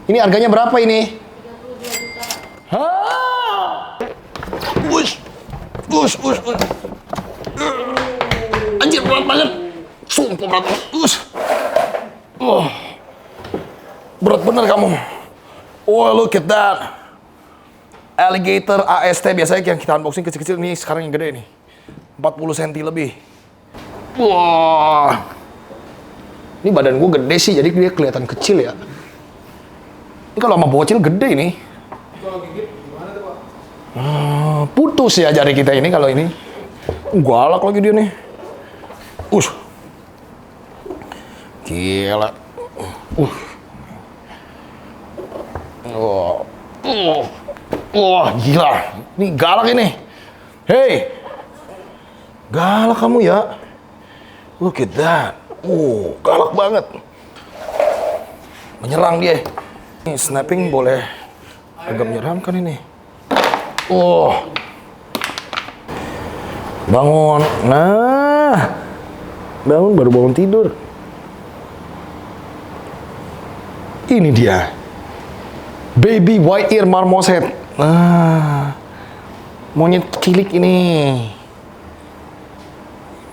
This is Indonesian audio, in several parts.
Ini harganya berapa ini? 32 juta. Hah? Ush. Anjir, berat banget. Sumpah berat banget. Berat bener kamu. Oh, look at that. Alligator AST, biasanya yang kita unboxing kecil-kecil, ini sekarang yang gede nih. 40 cm lebih. Wah. Ini badan gue gede sih, jadi dia kelihatan kecil ya. Ini kalau sama bocil gede ini. Kalau gigit gimana tuh, Pak? Putus ya jari kita ini kalau ini. Galak lagi dia nih. Gila. Wah, gila. Ini galak ini. Hey. Galak kamu ya. Look at that. Galak banget. Menyerang dia. Ini snapping boleh agak menyeramkan ini. Bangun. Nah. Bangun, baru bangun tidur. Ini dia. Baby white ear marmoset. Nah. Monyet cilik ini.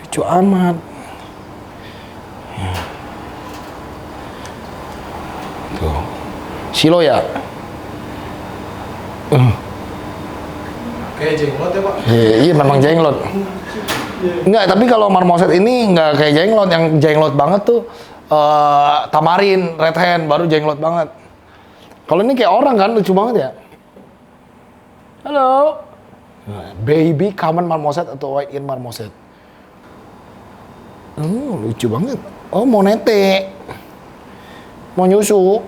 Lucu amat. Tuh. Silo ya? Kayak jenglot ya, Pak? Iya, memang jenglot. Enggak, tapi kalau marmoset ini enggak kayak jenglot. Yang jenglot banget tuh tamarin, red hand, baru jenglot banget. Kalau ini kayak orang kan, lucu banget ya. Halo. Baby common marmoset atau white ear marmoset. Lucu banget. Oh, mau nete. Mau nyusu.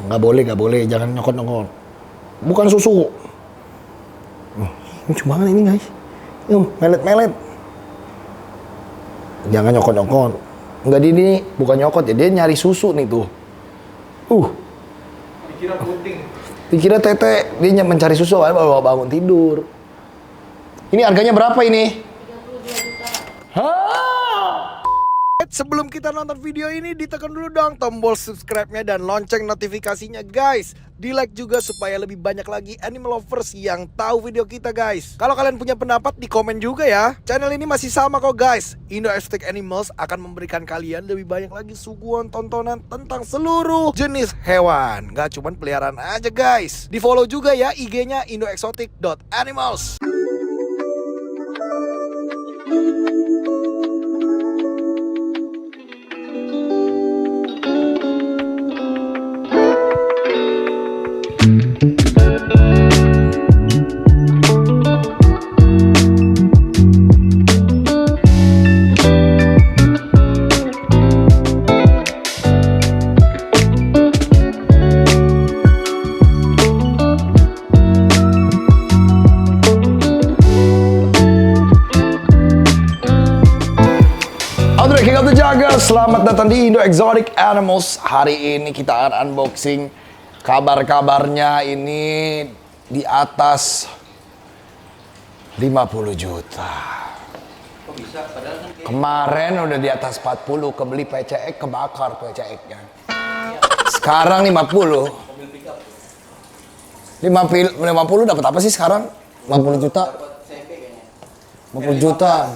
Nggak boleh, jangan nyokot-nyokot. Bukan susu. Lucu banget ini guys. Melet-melet. Jangan nyokot-nyokot. Enggak, ini bukan nyokot ya, dia nyari susu nih tuh. Dikira puting. Dikira tete, dia mencari susu bawa bangun tidur. Ini harganya berapa ini? 32 juta. Hah? Sebelum kita nonton video ini, ditekan dulu dong tombol subscribe-nya dan lonceng notifikasinya guys. Di-like juga supaya lebih banyak lagi animal lovers yang tahu video kita guys. Kalau kalian punya pendapat, di komen juga ya. Channel ini masih sama kok guys. Indo Exotic Animals akan memberikan kalian lebih banyak lagi suguhan tontonan tentang seluruh jenis hewan. Gak cuman peliharaan aja guys. Di follow juga ya IG-nya indoexotic.animals. Selamat datang di Indo Exotic Animals. Hari ini kita akan unboxing kabar-kabarnya ini di atas 50 juta. Kok bisa? Padahal kan Kemarin udah di atas 40, kebeli PCX, kebakar PCX-nya. Sekarang 50. 50 dapat apa sih sekarang? 50 juta. 50 juta.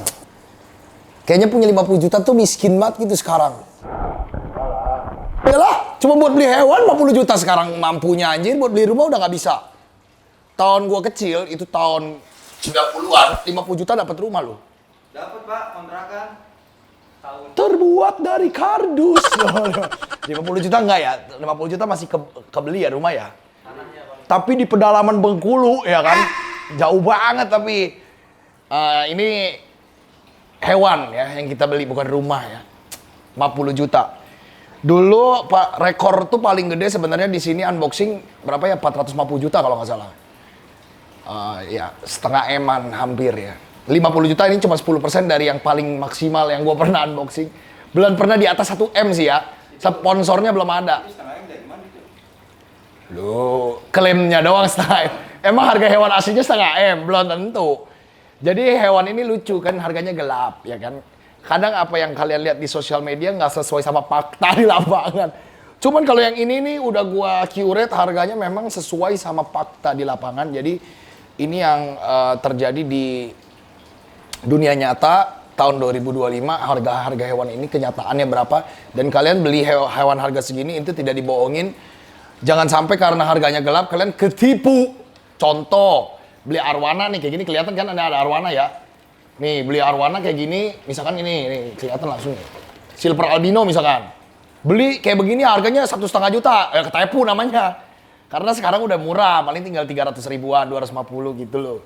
Kayaknya punya 50 juta tuh miskin banget gitu sekarang. Yalah, cuma buat beli hewan 50 juta sekarang mampunya anjir, buat beli rumah udah nggak bisa. Tahun gua kecil, itu tahun 90-an, 50 juta dapat rumah loh. dapat, Pak, kontrakan. Tahun. Terbuat dari kardus. 50 juta enggak ya? 50 juta masih kebeli ya rumah ya? Tanahnya, Pak. Tapi di pedalaman Bengkulu ya kan? Jauh banget tapi ini hewan ya yang kita beli, bukan rumah ya. 50 juta. Dulu Pak, rekor tuh paling gede sebenarnya di sini unboxing berapa ya? 450 juta kalau nggak salah. Ya, setengah eman hampir ya. 50 juta ini cuma 10% dari yang paling maksimal yang gue pernah unboxing. Belum pernah di atas 1 M sih ya. Sponsornya belum ada. Setengah M dari mana itu? Loh, klaimnya doang setengah M. Emang harga hewan aslinya setengah M? Belum tentu. Jadi hewan ini lucu kan, harganya gelap ya kan. Kadang apa yang kalian lihat di sosial media nggak sesuai sama fakta di lapangan. Cuman kalau yang ini nih udah gua curate harganya memang sesuai sama fakta di lapangan. Jadi ini yang terjadi di dunia nyata tahun 2025, harga hewan ini kenyataannya berapa, dan kalian beli hewan harga segini itu tidak dibohongin. Jangan sampai karena harganya gelap kalian ketipu. Contoh, beli arwana nih kayak gini, kelihatan kan ada arwana ya. Nih, beli arwana kayak gini, misalkan ini nih, kelihatan langsung nih. Silver albino misalkan. Beli kayak begini harganya 1,5 juta, ketipu namanya. Karena sekarang udah murah, paling tinggal 300 ribuan, 250 gitu loh.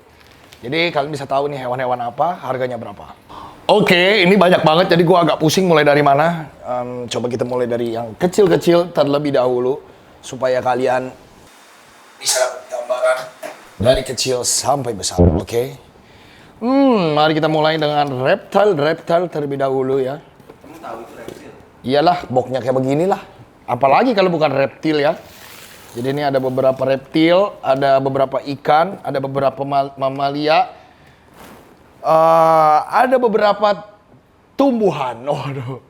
Jadi kalian bisa tahu nih hewan-hewan apa, harganya berapa. Oke, ini banyak banget, jadi gua agak pusing mulai dari mana. Coba kita mulai dari yang kecil-kecil terlebih dahulu, supaya kalian bisa dapat gambaran dari kecil sampai besar, oke? Mari kita mulai dengan reptile terlebih dahulu ya. Kamu tahu itu reptil? Iyalah, boxnya kayak beginilah. Apalagi kalau bukan reptil ya. Jadi ini ada beberapa reptil, ada beberapa ikan, ada beberapa mamalia, ada beberapa tumbuhan. Waduh,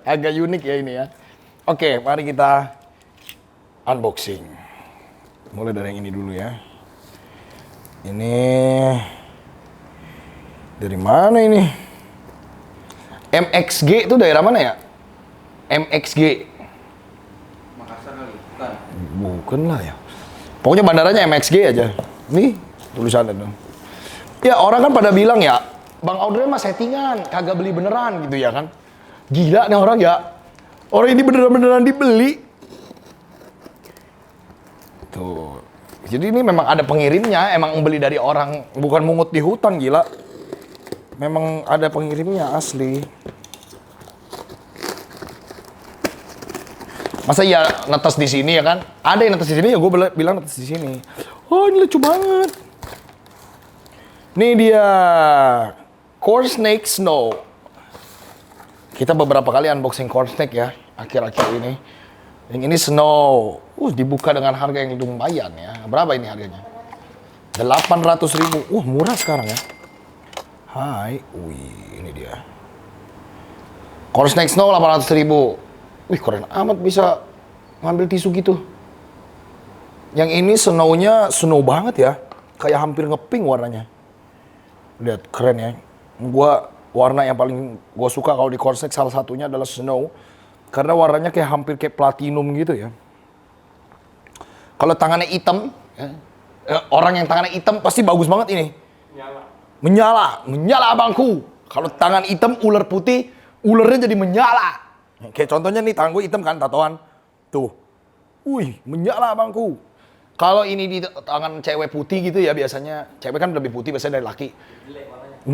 agak unik ya ini ya. Oke, mari kita unboxing. Mulai dari yang ini dulu ya. Ini dari mana ini? MXG itu daerah mana ya? MXG. Makassar kali, bukan? Bukan lah ya. Pokoknya bandaranya MXG aja. Nih tulisannya tuh. Ya orang kan pada bilang ya, Bang Audrey mah settingan, kagak beli beneran gitu ya kan. Gila nih orang ya. Orang ini beneran dibeli. Tuh. Jadi ini memang ada pengirimnya, emang beli dari orang, bukan mungut di hutan, gila. Memang ada pengirimnya asli. Masa ya netes di sini ya kan? Ada yang netes di sini ya gue bilang netes di sini. Oh ini lucu banget. Nih dia corn snake snow. Kita beberapa kali unboxing corn snake ya akhir-akhir ini. Yang ini snow. Dibuka dengan harga yang lumayan ya. Berapa ini harganya? 800.000. Murah sekarang ya. Hai. Wih, ini dia. Corn snake snow 800.000. Wih, keren amat bisa ngambil tisu gitu. Yang ini snow-nya snow banget ya. Kayak hampir ngepink warnanya. Lihat, keren ya. Warna yang paling gua suka kalau di corn snake salah satunya adalah snow. Karena warnanya kayak hampir kayak platinum gitu ya. Kalau tangannya hitam, orang yang tangannya hitam pasti bagus banget ini. Menyala abangku. Kalau tangan hitam, ular putih, ularnya jadi menyala. Kayak contohnya nih, tangan gue hitam kan, tatoan. Tuh. Wih, menyala abangku. Kalau ini di tangan cewek putih gitu ya, biasanya. Cewek kan lebih putih biasanya dari laki.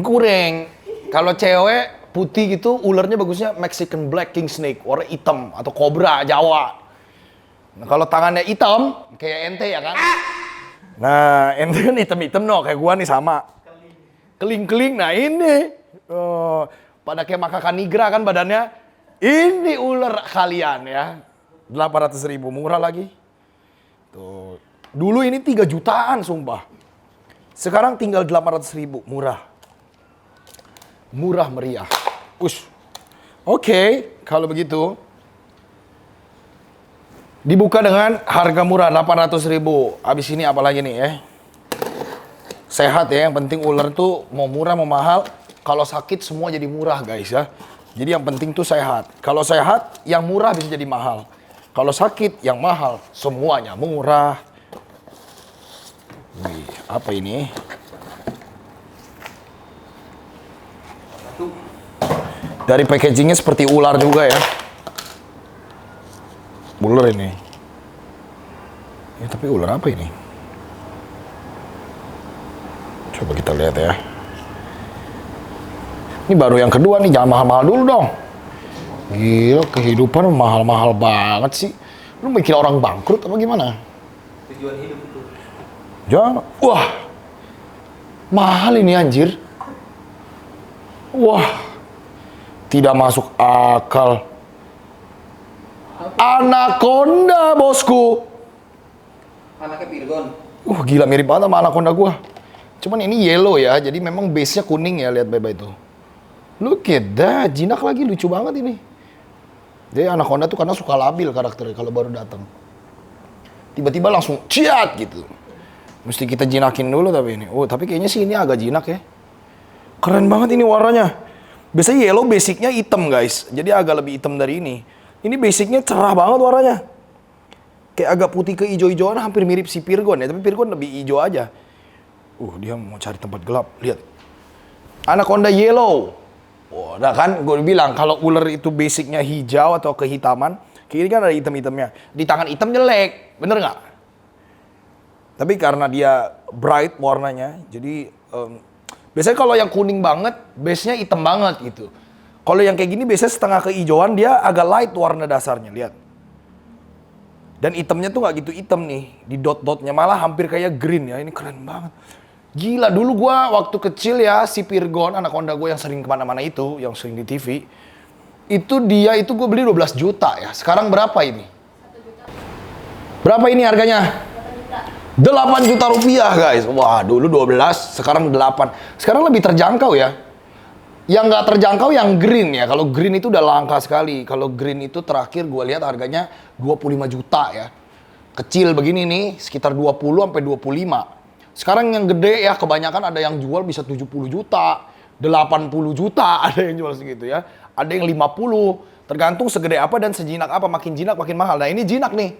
Kurang. Kalau cewek putih gitu, ularnya bagusnya Mexican Black King Snake, warna hitam. Atau kobra Jawa. Nah, kalau tangannya hitam, kayak ente ya kan? Nah, ente kan hitam-hitam no, kayak gua nih sama. Keling-keling, nah ini. Pada kayak macaca nigra kan badannya. Ini ular kalian ya. 800.000, murah lagi. Tuh. Dulu ini 3 jutaan sumpah. Sekarang tinggal 800.000, murah. Murah meriah. Oke, kalau begitu. Dibuka dengan harga murah 800.000. Habis ini apa lagi nih ya? Sehat ya, yang penting ular tuh mau murah mau mahal. Kalau sakit semua jadi murah guys ya. Jadi yang penting tuh sehat. Kalau sehat, yang murah bisa jadi mahal. Kalau sakit, yang mahal, semuanya murah. Wih, apa ini? Dari packagingnya seperti ular juga ya. Ular ini. Ya, tapi ular apa ini? Coba kita lihat ya. Ini baru yang kedua nih, jangan mahal-mahal dulu dong. Gila, kehidupan mahal-mahal banget sih. Lu mikir orang bangkrut apa gimana? Tujuan hidup itu. Jangan. Wah, mahal ini anjir. Wah, tidak masuk akal. Anaconda, bosku. Anaknya Virgon. Gila mirip banget sama anaconda gua. Cuman ini yellow ya, jadi memang base-nya kuning ya, lihat bye-bye itu. Look at that, jinak lagi, lucu banget ini. Jadi Anaconda tuh karena suka labil karakternya kalau baru datang. Tiba-tiba langsung ciat gitu. Mesti kita jinakin dulu tapi ini. Oh, tapi kayaknya sih ini agak jinak ya. Keren banget ini warnanya. Biasanya yellow basicnya hitam guys. Jadi agak lebih hitam dari ini. Ini basicnya cerah banget warnanya. Kayak agak putih ke hijau-hijauan, hampir mirip si Pirgon ya. Tapi Pirgon lebih hijau aja. Dia mau cari tempat gelap. Lihat. Anaconda yellow. Wah, nah kan gue bilang kalau ular itu basicnya hijau atau kehitaman, kayak ini kan ada hitam-hitamnya. Di tangan hitam jelek, bener nggak? Tapi karena dia bright warnanya, jadi biasanya kalau yang kuning banget, base-nya hitam banget gitu. Kalau yang kayak gini biasanya setengah kehijauan, dia agak light warna dasarnya, lihat. Dan hitamnya tuh nggak gitu hitam nih, di dot-dotnya malah hampir kayak green ya, ini keren banget. Gila, dulu gua waktu kecil ya, si Pirgon, Anaconda gue yang sering kemana-mana itu, yang sering di TV, itu gue beli 12 juta ya. Sekarang berapa ini? 1 juta. Berapa ini harganya? 8 juta rupiah guys. Wah, dulu 12, sekarang 8. Sekarang lebih terjangkau ya. Yang nggak terjangkau yang green ya. Kalau green itu udah langka sekali. Kalau green itu terakhir gue lihat harganya 25 juta ya. Kecil begini nih, sekitar 20 sampai 25. Sekarang yang gede ya kebanyakan ada yang jual bisa 70 juta, 80 juta ada yang jual segitu ya. Ada yang 50, tergantung segede apa dan sejinak apa, makin jinak makin mahal. Nah ini jinak nih,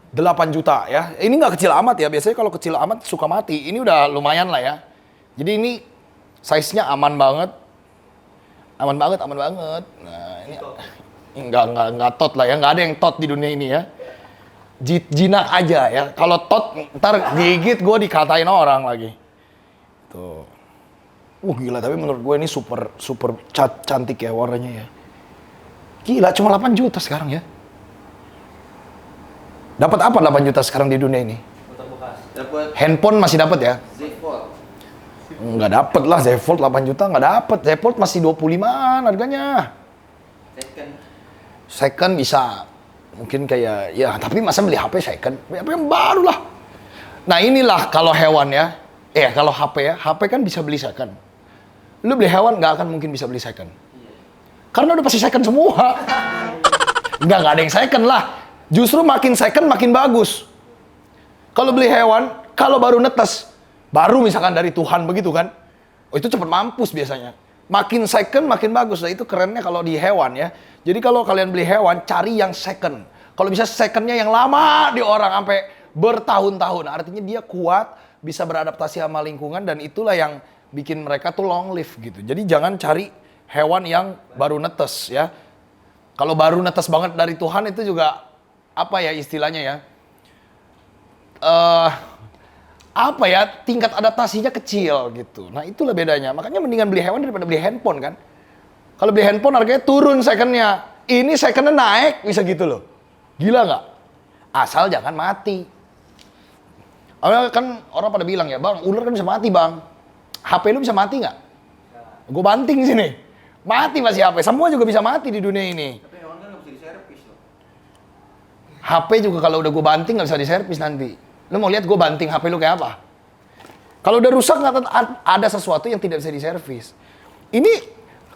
8 juta ya. Ini nggak kecil amat ya, biasanya kalau kecil amat suka mati. Ini udah lumayan lah ya. Jadi ini size-nya aman banget. Aman banget. Nah ini nggak tot lah ya, nggak ada yang tot di dunia ini ya. Jinak aja ya. Kalau tot ntar gigit gue dikatain orang lagi. Tuh. Gila, tapi menurut gue ini super cantik ya warnanya ya. Gila, cuma 8 juta sekarang ya. Dapat apa 8 juta sekarang di dunia ini? Motor bekas. Dapat Handphone masih dapat ya? Z Fold. Nggak dapet lah, Z Fold 8 juta nggak dapet. Z Fold masih 25-an harganya. Second bisa. Mungkin kayak, ya tapi masa beli HP second? HP yang baru lah. Nah inilah kalau hewan ya. Kalau HP ya, HP kan bisa beli second. Lu beli hewan nggak akan mungkin bisa beli second. Karena udah pasti second semua. Nggak ada yang second lah. Justru makin second makin bagus. Kalau beli hewan, kalau baru netes, baru misalkan dari Tuhan begitu kan, itu cepat mampus biasanya. Makin second makin bagus. Nah itu kerennya kalau di hewan ya. Jadi kalau kalian beli hewan, cari yang second. Kalau bisa secondnya yang lama di orang sampai bertahun-tahun. Artinya dia kuat, bisa beradaptasi sama lingkungan dan itulah yang bikin mereka tuh long live gitu. Jadi jangan cari hewan yang baru netes ya. Kalau baru netes banget dari Tuhan itu juga apa ya istilahnya ya? Apa ya, tingkat adaptasinya kecil gitu. Nah itulah bedanya. Makanya mendingan beli hewan daripada beli handphone kan. Kalau beli handphone harganya turun secondnya. Ini secondnya naik bisa gitu loh. Gila nggak? Asal jangan mati. Kan orang pada bilang ya, bang, ular kan bisa mati bang. HP lu bisa mati nggak? Gue banting sini. Mati masih HP. Semua juga bisa mati di dunia ini. Tapi hewan kan nggak bisa diservis loh. HP juga kalau udah gue banting nggak bisa diservis nanti. Lu mau lihat gue banting HP lu kayak apa? Kalau udah rusak nggak ada sesuatu yang tidak bisa diservis. Ini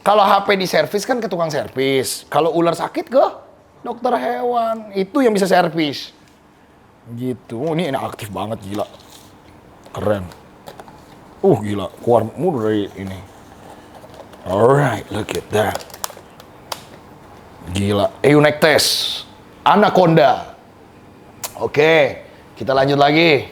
kalau HP diservis kan ke tukang servis. Kalau ular sakit ke dokter hewan. Itu yang bisa servis. Gitu. Ini aktif banget gila. Keren. Gila. Keluar mulu dari ini. Alright, look at that. Gila. Eunectes. Anaconda. Oke. Kita lanjut lagi.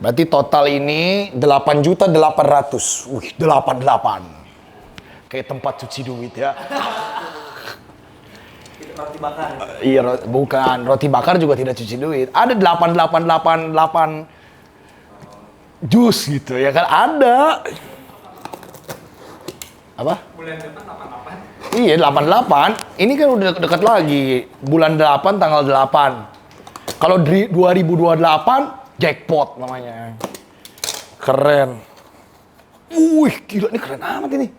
Berarti total ini 8.800.000. Wih, 88. Kayak tempat cuci duit ya. Roti bakar. Iya, bukan. Roti bakar juga tidak cuci duit. Ada 8888 jus gitu ya kan. Ada. Apa? Bulan depan 88. Iya, 88. Ini kan udah dekat lagi. Bulan 8 tanggal 8. Kalau 2028 jackpot namanya. Keren. Wih, gila ini keren amat ini.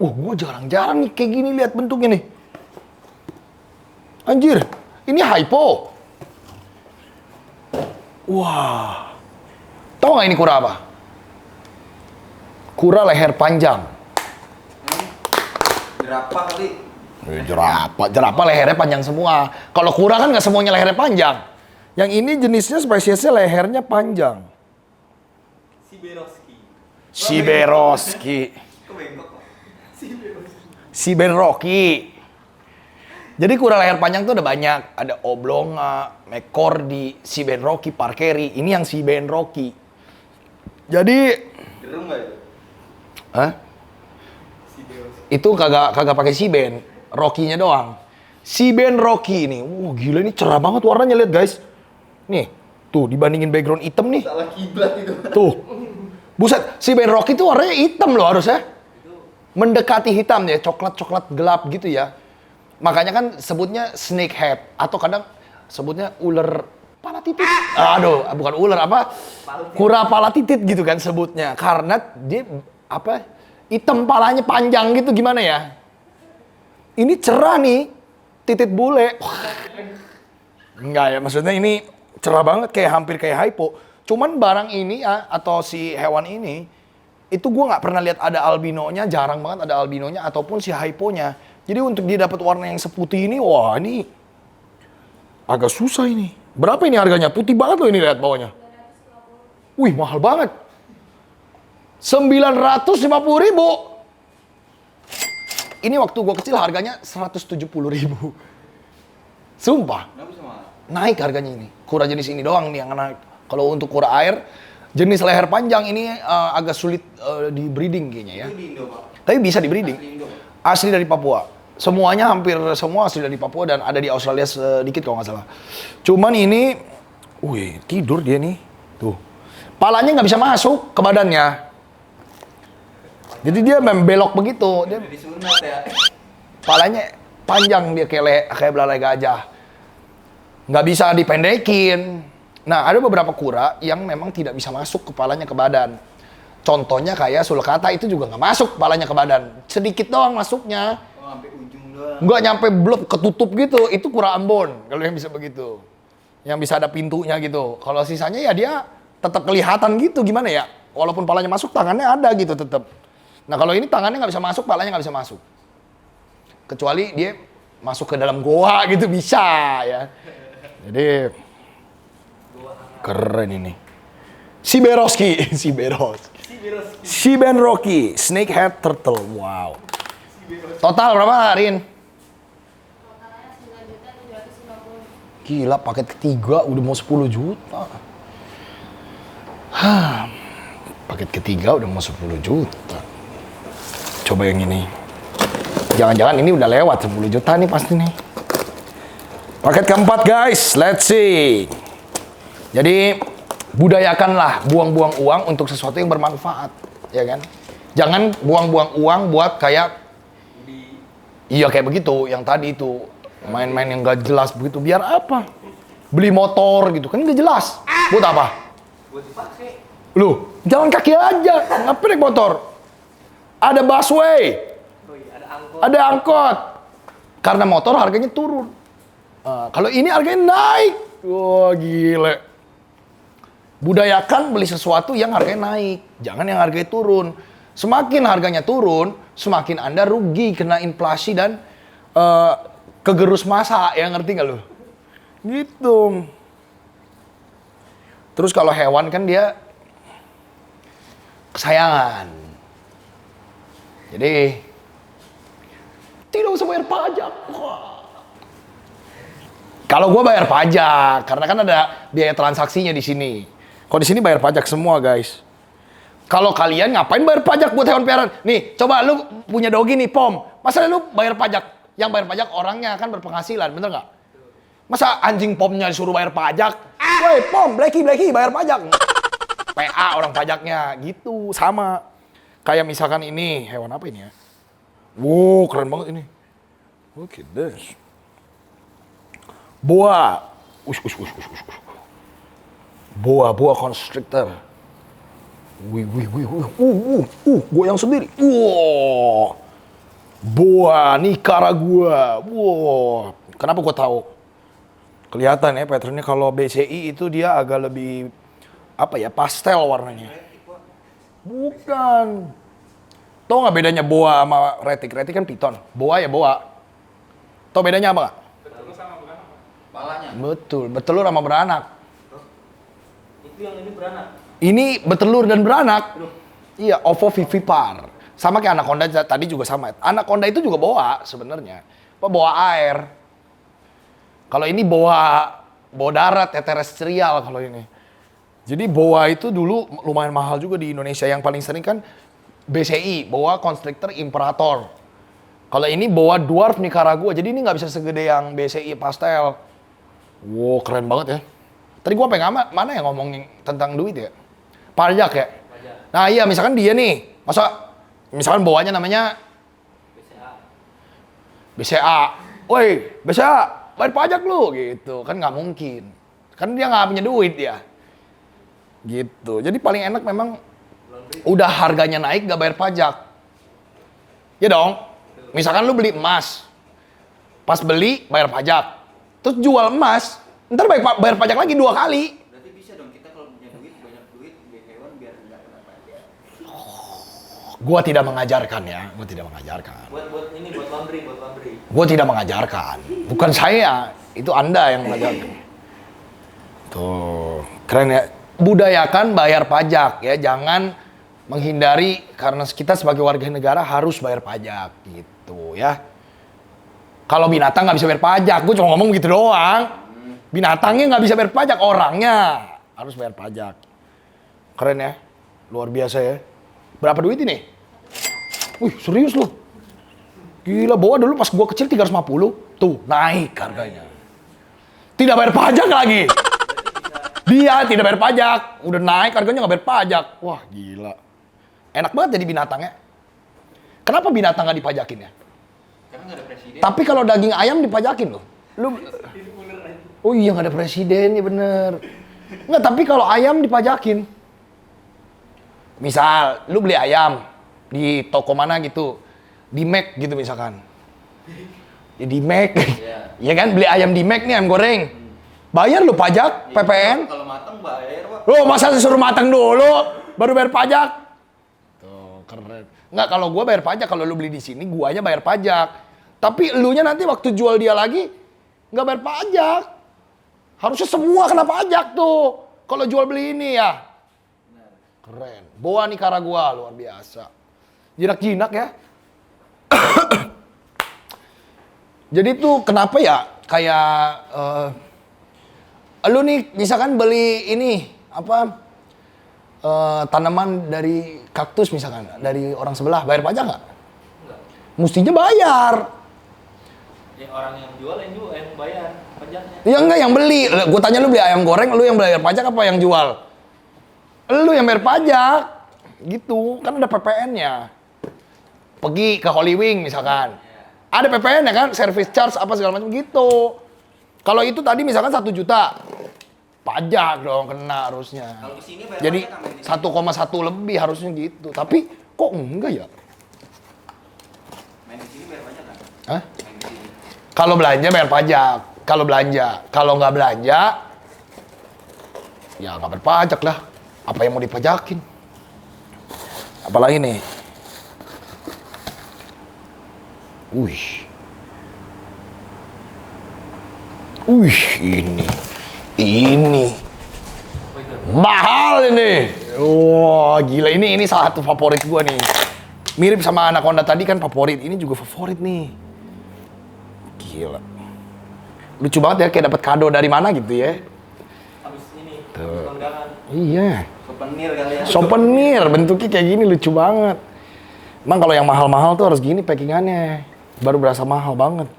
Gue jarang-jarang nih kayak gini lihat bentuknya nih. Anjir, ini hypo. Wah. Tahu nggak ini kura apa? Kura leher panjang. Berapa kali? Jerapah lehernya panjang semua. Kalau kura kan nggak semuanya lehernya panjang. Yang ini jenisnya spesiesnya lehernya panjang. Siberoski. Kebengkok Pak. Sibenroki. Jadi kura leher panjang tuh ada banyak. Ada oblonga, McCordy, Sibenroki, Parkeri. Ini yang Sibenroki. Jadi... Gerem nggak itu? Hah? Itu kagak pakai Siben. Rocky-nya doang. Sibenroki ini. Wah gila ini cerah banget warnanya, lihat guys. Nih, tuh dibandingin background hitam nih. Salah kiblat itu. Tuh. Buset, Sibenroki itu warnanya hitam loh harusnya. Mendekati hitam ya, coklat-coklat gelap gitu ya. Makanya kan sebutnya snake head atau kadang sebutnya ular pala titit. Aduh, bukan ular apa? Kura pala titit gitu kan sebutnya. Karena dia apa? Hitam palanya panjang gitu gimana ya? Ini cerah nih, titit bule. Enggak ya, maksudnya ini cerah banget kayak hampir kayak hypo. Cuman barang ini ya, atau si hewan ini itu gue nggak pernah lihat ada albinonya, jarang banget ada albinonya ataupun si hyponya. Jadi untuk dia dapat warna yang seputih ini, wah ini agak susah ini. Berapa ini harganya? Putih banget loh ini, lihat bawahnya. Wih mahal banget. 950.000. Ini waktu gue kecil harganya 170.000. Sumpah. Kenapa bisa mahal? Naik harganya ini. Kura jenis ini doang nih yang naik. Kalau untuk kura air, jenis leher panjang ini agak sulit di breeding kayaknya ya. Itu di Indo Pak. Tapi bisa di breeding. Asli Indo Pak. Asli dari Papua. Semuanya hampir semua asli dari Papua dan ada di Australia sedikit kalau nggak salah. Cuman ini, wih tidur dia nih. Tuh. Palanya nggak bisa masuk ke badannya. Jadi dia membelok begitu. Dia Udah disunat ya. palanya panjang dia kayak belalai gajah. Nggak bisa dipendekin. Nah, ada beberapa kura yang memang tidak bisa masuk kepalanya ke badan. Contohnya kayak sulcata itu juga nggak masuk kepalanya ke badan. Sedikit doang masuknya. Oh, sampai ujung doang. Nggak nyampe blok ketutup gitu. Itu kura Ambon kalau yang bisa begitu. Yang bisa ada pintunya gitu. Kalau sisanya ya dia tetap kelihatan gitu. Gimana ya? Walaupun palanya masuk, tangannya ada gitu tetap. Nah, kalau ini tangannya nggak bisa masuk, palanya nggak bisa masuk. Kecuali dia masuk ke dalam goa gitu bisa ya. Jadi keren ini. Siberoski, Sibenroki, snakehead turtle. Wow. Total berapa, Rin? Totalnya 9.750.000. Gila, paket ketiga udah mau 10 juta. Hah. Paket ketiga udah mau 10 juta. Coba yang ini. Jangan-jangan ini udah lewat 10 juta nih pasti nih. Paket keempat guys, let's see. Jadi budayakanlah buang-buang uang untuk sesuatu yang bermanfaat, ya kan? Jangan buang-buang uang buat kayak iya kayak begitu, yang tadi itu main-main yang gak jelas begitu. Biar apa? Beli motor gitu kan gak jelas. Buat apa? Buat dipakai. Lu jalan kaki aja, ngapain naik motor? Ada busway, Oh iya, ada angkot. ada angkot. Karena motor harganya turun. Kalau ini harganya naik. Wah gile. Budayakan beli sesuatu yang harganya naik, jangan yang harganya turun. Semakin harganya turun, semakin Anda rugi kena inflasi dan kegerus masa, ya ngerti nggak lo? Gitu. Terus kalau hewan kan dia kesayangan. Jadi tidak usah bayar pajak. Wah. Kalau gue bayar pajak, karena kan ada biaya transaksinya di sini. Kalau di sini bayar pajak semua, guys. Kalau kalian ngapain bayar pajak buat hewan peliharaan? Nih, coba lu punya dogi nih, Pom. Masa lu bayar pajak? Yang bayar pajak orangnya kan berpenghasilan, bener nggak? Masa anjing Pomnya disuruh bayar pajak? Woi, Pom, Blacky, bayar pajak. PA orang pajaknya, gitu, sama. Kayak misalkan ini, hewan apa ini ya? Wow, keren banget ini. Look at this. Boa. Boa constrictor. Wih. Goyang sendiri. Wow. Boa Nicaragua. Wow. Kenapa gua tahu? Kelihatan ya patternnya kalau BCI itu dia agak lebih apa ya, pastel warnanya. Bukan. Tahu nggak bedanya boa sama retik? Retik kan piton. Boa ya boa. Tau bedanya apa nggak? Palanya. Betul, bertelur sama beranak. Itu yang ini beranak. Ini bertelur dan beranak. Iya, ovovivipar. Sama kayak anaconda tadi juga sama. Anaconda itu juga boa sebenarnya. Apa boa air. Kalau ini boa darat ya, terestrial kalau ini. Jadi boa itu dulu lumayan mahal juga di Indonesia. Yang paling sering kan BCI, boa constrictor imperator. Kalau ini boa dwarf Nicaragua. Jadi ini nggak bisa segede yang BCI pastel. Wow, keren banget ya. Tadi gua pengen mana yang ngomongin tentang duit ya? Pajak ya? Pajak. Nah iya, misalkan dia nih, misalkan bawahnya namanya BCA. Woi, BCA, bayar pajak lu gitu. Kan nggak mungkin. Kan dia nggak punya duit ya. Gitu. Jadi paling enak memang udah harganya naik nggak bayar pajak. Ya dong. Misalkan lu beli emas. Pas beli bayar pajak. Terus jual emas, ntar bayar pajak lagi 2 kali. Berarti bisa dong kita kalau punya duit, banyak duit, beli hewan biar nggak kena pajak. Gua tidak mengajarkan ya, gua tidak mengajarkan. Buat ini buat laundry. Gua tidak mengajarkan. Bukan saya, itu Anda yang mengajarkan. Tuh, keren ya. Budayakan bayar pajak ya, jangan menghindari karena kita sebagai warga negara harus bayar pajak gitu ya. Kalau binatang nggak bisa bayar pajak, gue cuma ngomong gitu doang. Binatangnya nggak bisa bayar pajak, orangnya harus bayar pajak. Keren ya, luar biasa ya. Berapa duit ini? Wih, serius loh. Gila, bawa dulu pas gue kecil 350. Tuh, naik harganya. Tidak bayar pajak lagi. Dia tidak bayar pajak. Udah naik harganya nggak bayar pajak. Wah, gila. Enak banget jadi binatangnya. Kenapa binatang nggak dipajakin ya? Karena nggak ada presiden. Tapi kalau daging ayam dipajakin loh. Oh iya, nggak ada presiden, ya bener. Nggak, tapi kalau ayam dipajakin. Misal, lu beli ayam di toko mana gitu. Di Mac gitu misalkan. Ya, di Mac. Ya kan, beli ayam di Mac nih, ayam goreng. Bayar lu pajak, PPN. Kalau matang bayar, Pak. Lo masa disuruh matang dulu, baru bayar pajak? Tuh, keren. Nggak, kalau gua bayar pajak, kalau lu beli di sini, guanya bayar pajak. Tapi elunya nanti waktu jual dia lagi, nggak bayar pajak. Harusnya semua kena pajak tuh, kalau jual beli ini ya. Keren. Boa Nicaragua, luar biasa. Jinak-jinak ya. Jadi tuh kenapa ya, kayak lu nih misalkan beli ini apa tanaman dari kaktus misalkan dari orang sebelah, bayar pajak nggak? Enggak. Mestinya bayar. Ya orang yang jual yang bayar pajaknya. Ya enggak, yang beli. Gue tanya lu beli ayam goreng, lu yang bayar pajak apa yang jual? Lu yang bayar pajak. Gitu, kan ada PPN-nya. Pergi ke Holy Wing misalkan. Ada PPN ya kan, service charge apa segala macam gitu. Kalau itu tadi misalkan 1 juta. Pajak dong kena harusnya. Kalau kesini bayar Jadi pajak nggak 1,1 lebih harusnya gitu. Tapi kok enggak ya? Main di sini bayar pajak kan? Hah? Main di sini. Kalau belanja bayar pajak. Kalau belanja. Kalau nggak belanja, ya nggak berpajak lah. Apa yang mau dipajakin? Apalagi nih? Ini. Mahal ini. Wah, gila, ini salah satu favorit gua nih. Mirip sama Anaconda tadi kan favorit, ini juga favorit nih. Gila. Lucu banget ya, kayak dapat kado dari mana gitu ya. Habis ini, Tuh. habis kondangan. Iya. Souvenir kali ya. Souvenir, bentuknya kayak gini lucu banget. Emang kalau yang mahal-mahal tuh harus gini packingannya. Baru berasa mahal banget.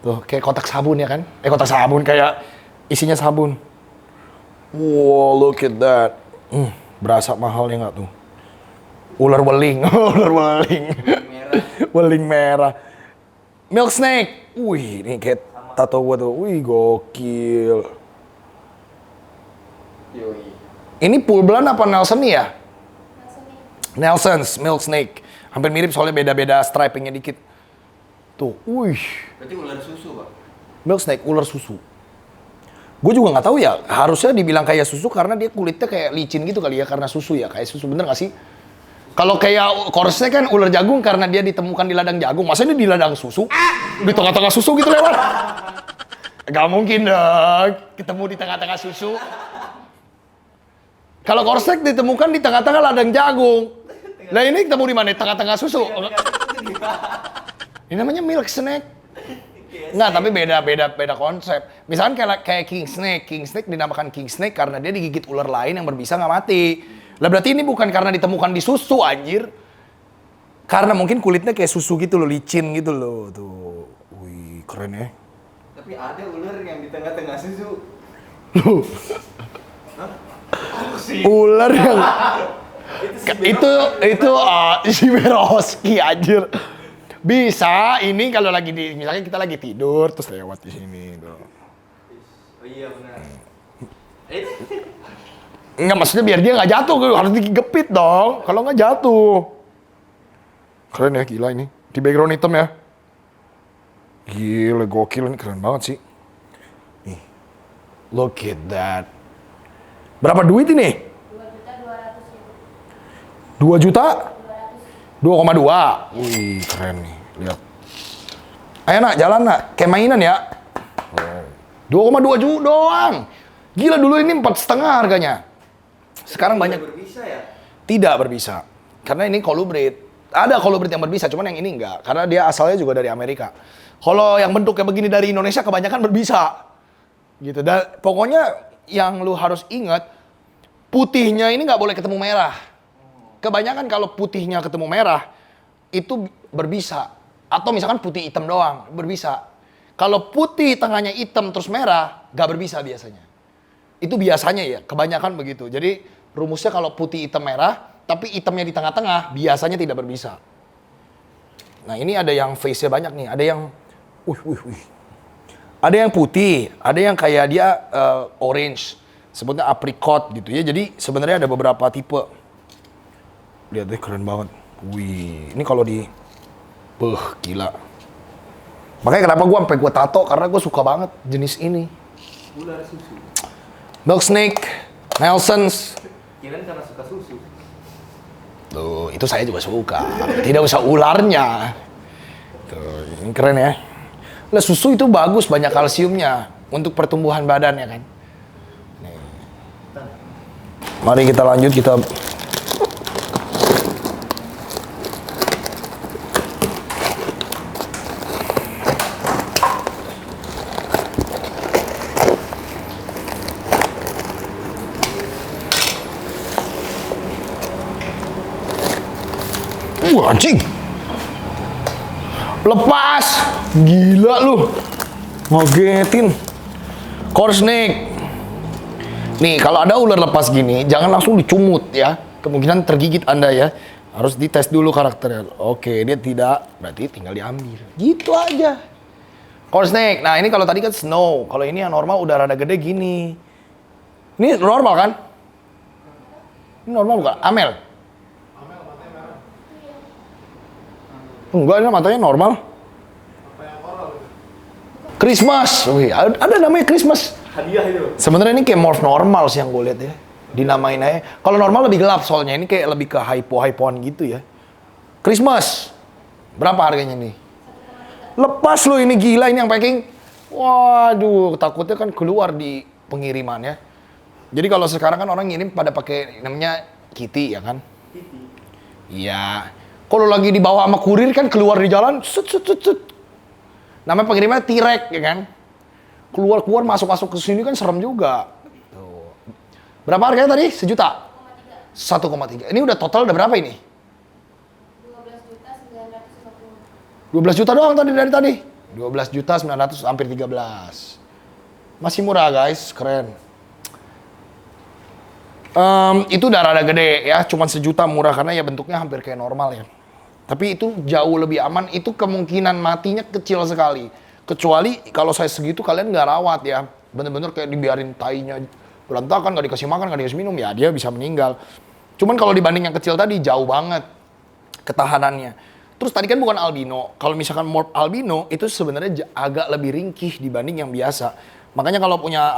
Tuh, kayak kotak sabun ya kan? Kotak sabun, kayak isinya sabun. Wow, look at that. Berasa mahalnya nggak tuh? Ular weling, ular weling. Merah. Weling merah. Milk snake. Wih, ini kayak tato gua tuh. Wih, gokil. Yoi. Ini Pool Blonde apa Nelson nih ya? Langsung nih. Nelson's Milk Snake. Hampir mirip soalnya beda-beda stripingnya dikit. Tuh, wih. Berarti ular susu, Pak. Milk Snake, ular susu. Gue juga nggak tahu ya, harusnya dibilang kayak susu karena dia kulitnya kayak licin gitu kali ya, karena susu ya, kayak susu, bener nggak sih? Susu Kalau kayak korsnek kan ular jagung karena dia ditemukan di ladang jagung. Masa ini di ladang susu? Di tengah-tengah susu gitu lewat? Gak mungkin dong ketemu di tengah-tengah susu. Kalau korsnek ditemukan di tengah-tengah ladang jagung. Nah ini ketemu di mana? Di tengah-tengah susu. Ini namanya milk snake. Enggak, tapi beda konsep. Misalkan kayak king snake. King snake dinamakan king snake karena dia digigit ular lain yang berbisa nggak mati. Lah berarti ini bukan karena ditemukan di susu, anjir. Karena mungkin kulitnya kayak susu gitu loh, licin gitu loh. Tuh. Wih, keren ya. Tapi ada ular yang di tengah-tengah susu. Loh. Hah? Oh, sih. Ular yang itu si Beroski anjir. Bisa, ini kalau lagi misalnya kita lagi tidur terus lewat di sini tuh. Oh iya benar. Enggak, maksudnya biar dia nggak jatuh, harus digepit dong. Kalau nggak jatuh. Keren ya, gila ini. Di background hitam ya. Gila, gokil ini, keren banget sih. Nih, look at that. Berapa duit ini? 2 juta? 2,2. Wih, keren nih. Lihat. Ayo nak, jalan nak. Kayak mainan ya. 2,2 juta doang. Gila, dulu ini 4,5 harganya. Sekarang banyak. Berbisa ya? Tidak berbisa. Karena ini colubrid. Ada colubrid yang berbisa, cuman yang ini enggak. Karena dia asalnya juga dari Amerika. Kalau yang bentuknya begini dari Indonesia, kebanyakan berbisa. Gitu. Dan pokoknya yang lu harus ingat, putihnya ini nggak boleh ketemu merah. Kebanyakan kalau putihnya ketemu merah, itu berbisa. Atau misalkan putih hitam doang, berbisa. Kalau putih tengahnya hitam terus merah, nggak berbisa biasanya. Itu biasanya ya, kebanyakan begitu. Jadi rumusnya kalau putih hitam merah, tapi hitamnya di tengah-tengah, biasanya tidak berbisa. Nah ini ada yang face-nya banyak nih, ada yang, ada yang putih, ada yang kayak dia orange, sebutnya apricot gitu ya. Jadi sebenarnya ada beberapa tipe. Lihat deh, keren banget. Wih, ini kalau di, gila. Makanya kenapa gue tato, karena gue suka banget jenis ini. Ular susu. Milk snake, Nelsons. Kirain karena suka susu. Tuh, itu saya juga suka. Tidak usah ularnya. Tuh, ini keren ya. Lah susu itu bagus, banyak kalsiumnya untuk pertumbuhan badan ya kan. Nih. Mari kita lanjut, kita anjing. Lepas. Gila lu. Ngagetin. Korsnik. Nih, kalau ada ular lepas gini, jangan langsung dicumut ya. Kemungkinan tergigit Anda ya. Harus dites dulu karakternya. Oke, dia tidak, berarti tinggal diambil. Gitu aja. Korsnik. Nah, ini kalau tadi kan snow. Kalau ini yang normal udah rada gede gini. Ini normal kan? Ini normal bukan? Amel. Enggak, ini matanya normal. Christmas. Wih, ada namanya Christmas. Hadiah itu. Sebenarnya ini kayak morph normal sih yang gue lihat ya. Dinamain aja. Kalau normal lebih gelap soalnya. Ini kayak lebih ke hypo-hypoan gitu ya. Christmas. Berapa harganya nih? Lepas lo, ini gila, ini yang packing. Waduh, takutnya kan keluar di pengiriman ya. Jadi kalau sekarang kan orang ngirim pada pakai namanya kitty ya kan? Kitty. Iya. Kalau lagi dibawa sama kurir kan keluar di jalan, set. Namanya pengirimnya T-Rex ya kan? Keluar masuk ke sini kan serem juga. Tuh. Berapa harganya tadi? 1 juta? 1,3. Ini udah total udah berapa ini? 12 juta doang tadi dari tadi. 12 juta 900, hampir 13. Masih murah guys, keren. Itu udah rada gede ya, cuman 1 juta murah karena ya bentuknya hampir kayak normal ya. Tapi itu jauh lebih aman, itu kemungkinan matinya kecil sekali. Kecuali kalau saya segitu kalian nggak rawat ya. Bener-bener kayak dibiarin tainya berantakan, nggak dikasih makan, nggak dikasih minum, ya dia bisa meninggal. Cuman kalau dibanding yang kecil tadi jauh banget ketahanannya. Terus tadi kan bukan albino. Kalau misalkan morph albino itu sebenarnya agak lebih ringkih dibanding yang biasa. Makanya kalau punya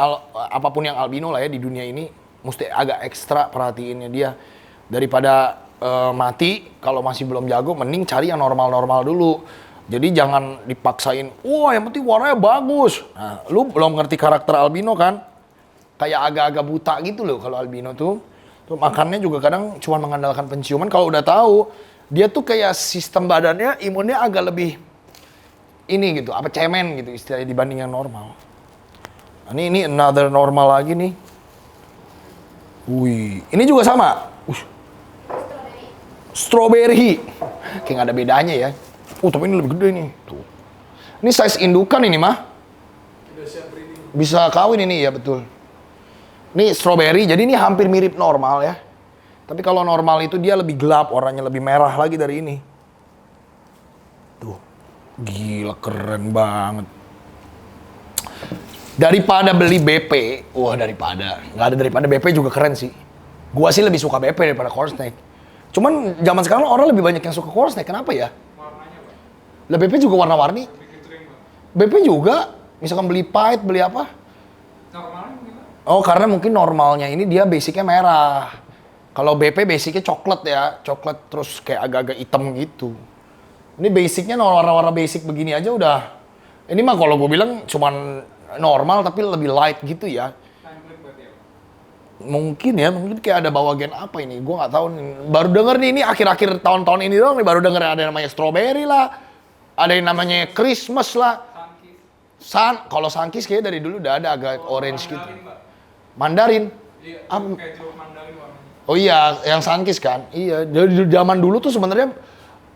apapun yang albino lah ya di dunia ini, mesti agak ekstra perhatiinnya dia. Daripada mati, kalau masih belum jago, mending cari yang normal-normal dulu. Jadi jangan dipaksain, wah yang penting warnanya bagus. Nah, lu belum ngerti karakter albino kan? Kayak agak-agak buta gitu loh kalau albino tuh. Tuh makannya juga kadang cuma mengandalkan penciuman. Kalau udah tahu, dia tuh kayak sistem badannya, imunnya agak lebih ini gitu, apa cemen gitu istilahnya dibanding yang normal. Nah, ini another normal lagi nih. Wih, ini juga sama. Strawberry. Kayak nggak ada bedanya ya. Tapi ini lebih gede nih. Tuh. Ini size indukan ini mah. Bisa kawin ini ya betul. Ini strawberry, jadi ini hampir mirip normal ya. Tapi kalau normal itu dia lebih gelap, warnanya lebih merah lagi dari ini. Tuh, gila keren banget. Daripada beli BP, nggak ada daripada BP juga keren sih. Gua sih lebih suka BP daripada corn snake. Cuman zaman sekarang orang lebih banyak yang suka corn snake, kenapa ya? Lah BP juga warna-warni. BP juga, misalkan beli pahit, beli apa? Oh, karena mungkin normalnya ini dia basicnya merah. Kalau BP basicnya coklat ya, coklat terus kayak agak-agak hitam gitu. Ini basicnya warna-warna basic begini aja udah. Ini mah kalau gue bilang cuman normal tapi lebih light gitu ya. Mungkin kayak ada bawa gen apa ini, gue nggak tahu nih. Baru denger nih ini akhir-akhir tahun-tahun ini doang nih baru denger ada yang namanya strawberry lah, ada yang namanya Christmas lah. Kalau Sunkist kayak dari dulu udah ada agak orange gitu. Mandarin. Oh iya, yang Sunkist kan. Iya, dari zaman dulu tuh sebenarnya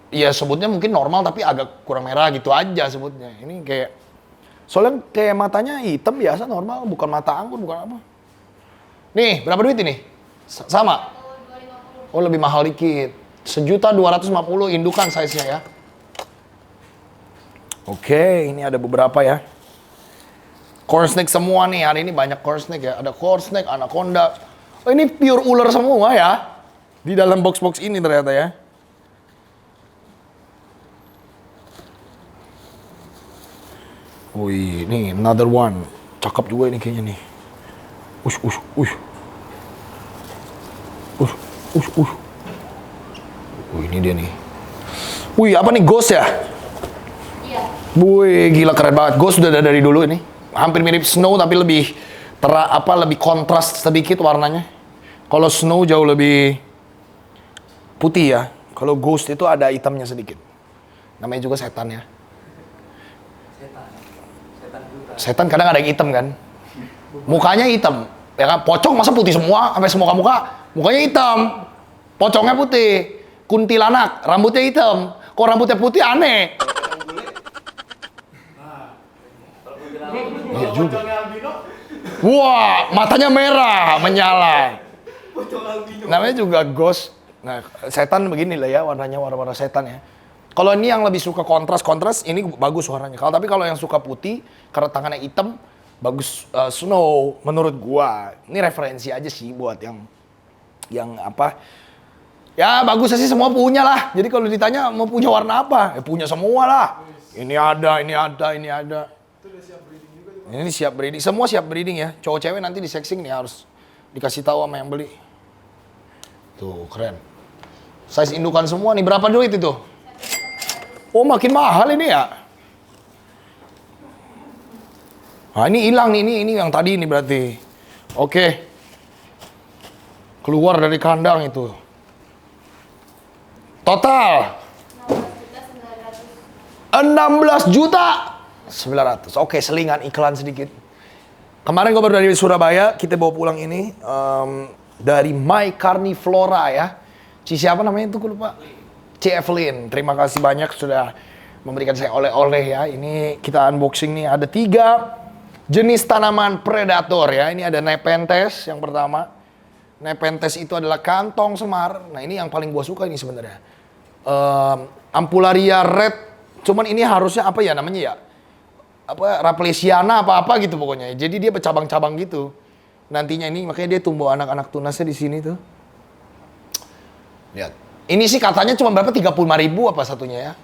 ya sebutnya mungkin normal tapi agak kurang merah gitu aja sebutnya. Ini kayak soalnya kayak matanya hitam biasa normal, bukan mata anggur, bukan apa. Nih, berapa duit ini? Sama? Oh, lebih mahal dikit. 1.250.000 indukan size-nya ya. Oke, ini ada beberapa ya. Corn snake semua nih, hari ini banyak corn snake ya. Ada corn snake, anaconda. Oh, ini pure ular semua ya. Di dalam box-box ini ternyata ya. Wih, ini another one. Cakep juga ini kayaknya nih. Wih, ini dia nih. Wih, apa nih, ghost ya? Iya. Wih, gila keren banget. Ghost sudah ada dari dulu ini. Hampir mirip snow tapi lebih lebih kontras sedikit warnanya. Kalau snow jauh lebih putih ya. Kalau ghost itu ada hitamnya sedikit. Namanya juga setan ya. Setan kadang ada yang hitam kan. Mukanya hitam. Ya kan, pocong masa putih semua sampai semua muka mukanya hitam, pocongnya putih. Kuntilanak rambutnya hitam, kok rambutnya putih aneh. Iya juga. Wah, matanya merah menyala. Namanya juga ghost. Nah, setan begini lah ya warnanya, warna-warna setan ya. Kalau ini yang lebih suka kontras ini bagus warnanya. Tapi kalau yang suka putih karena tangannya hitam bagus snow menurut gua. Ini referensi aja sih buat yang apa? Ya bagus sih semua punya lah. Jadi kalau ditanya mau punya warna apa? Ya punya semua lah. Ini ada. Itu udah siap breeding juga tuh. Ini siap breeding. Semua siap breeding ya. Cowok cewek nanti di sexing nih harus dikasih tahu sama yang beli. Tuh keren. Size indukan semua nih. Berapa duit itu? Oh makin mahal ini ya. Nah ini hilang nih, ini yang tadi ini berarti. Oke. Keluar dari kandang itu. Total 16.900.000. Oke, selingan iklan sedikit. Kemarin gue baru dari Surabaya, kita bawa pulang ini dari My Carnivora ya. Siapa namanya itu gue lupa. Evelyn. Terima kasih banyak sudah memberikan saya oleh-oleh ya. Ini kita unboxing nih, ada 3 jenis tanaman predator ya. Ini ada Nepenthes yang pertama. Nepenthes itu adalah kantong semar. Nah ini yang paling gua suka ini sebenarnya. Ampularia red. Cuman ini harusnya apa ya namanya ya? Apa Raplesiana apa gitu pokoknya. Jadi dia bercabang-cabang gitu. Nantinya ini makanya dia tumbuh anak-anak tunasnya di sini tuh. Lihat. Ini sih katanya cuma berapa? 35.000 apa satunya ya?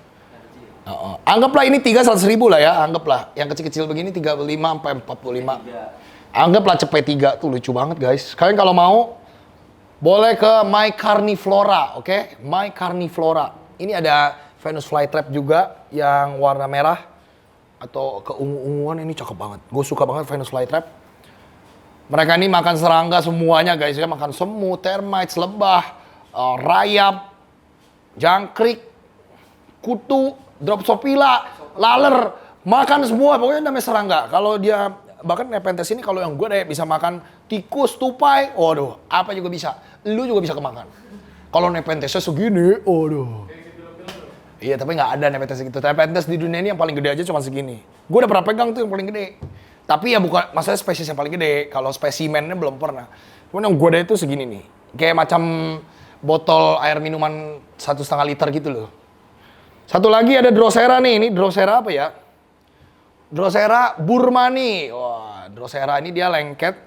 Anggaplah ini 300.000 lah ya, anggaplah. Yang kecil-kecil begini 35 sampai 45. Anggaplah cepet 3 tuh lucu banget guys. Kalian kalau mau boleh ke My Carniflora, oke? My Carniflora. Ini ada Venus flytrap juga yang warna merah atau keungu-unguan, ini cakep banget. Gue suka banget Venus flytrap. Mereka ini makan serangga semuanya guys ya, makan semut, termites, lebah, rayap, jangkrik, kutu, drosophila, laler, makan semua, pokoknya namanya serangga. Kalau dia, bahkan Nepenthes ini kalau yang gue deh bisa makan tikus, tupai, waduh, apa juga bisa. Lu juga bisa kemakan. Kalau Nepenthes segini, waduh. Iya, tapi nggak ada Nepenthes gitu. Nepenthes di dunia ini yang paling gede aja cuma segini. Gue udah pernah pegang tuh yang paling gede. Tapi ya bukan, maksudnya spesies yang paling gede. Kalau spesimennya belum pernah. Cuman yang gue ada itu segini nih. Kayak macam botol air minuman 1,5 liter gitu loh. Satu lagi ada Drosera nih. Ini Drosera apa ya? Drosera burmani. Wah, Drosera ini dia lengket.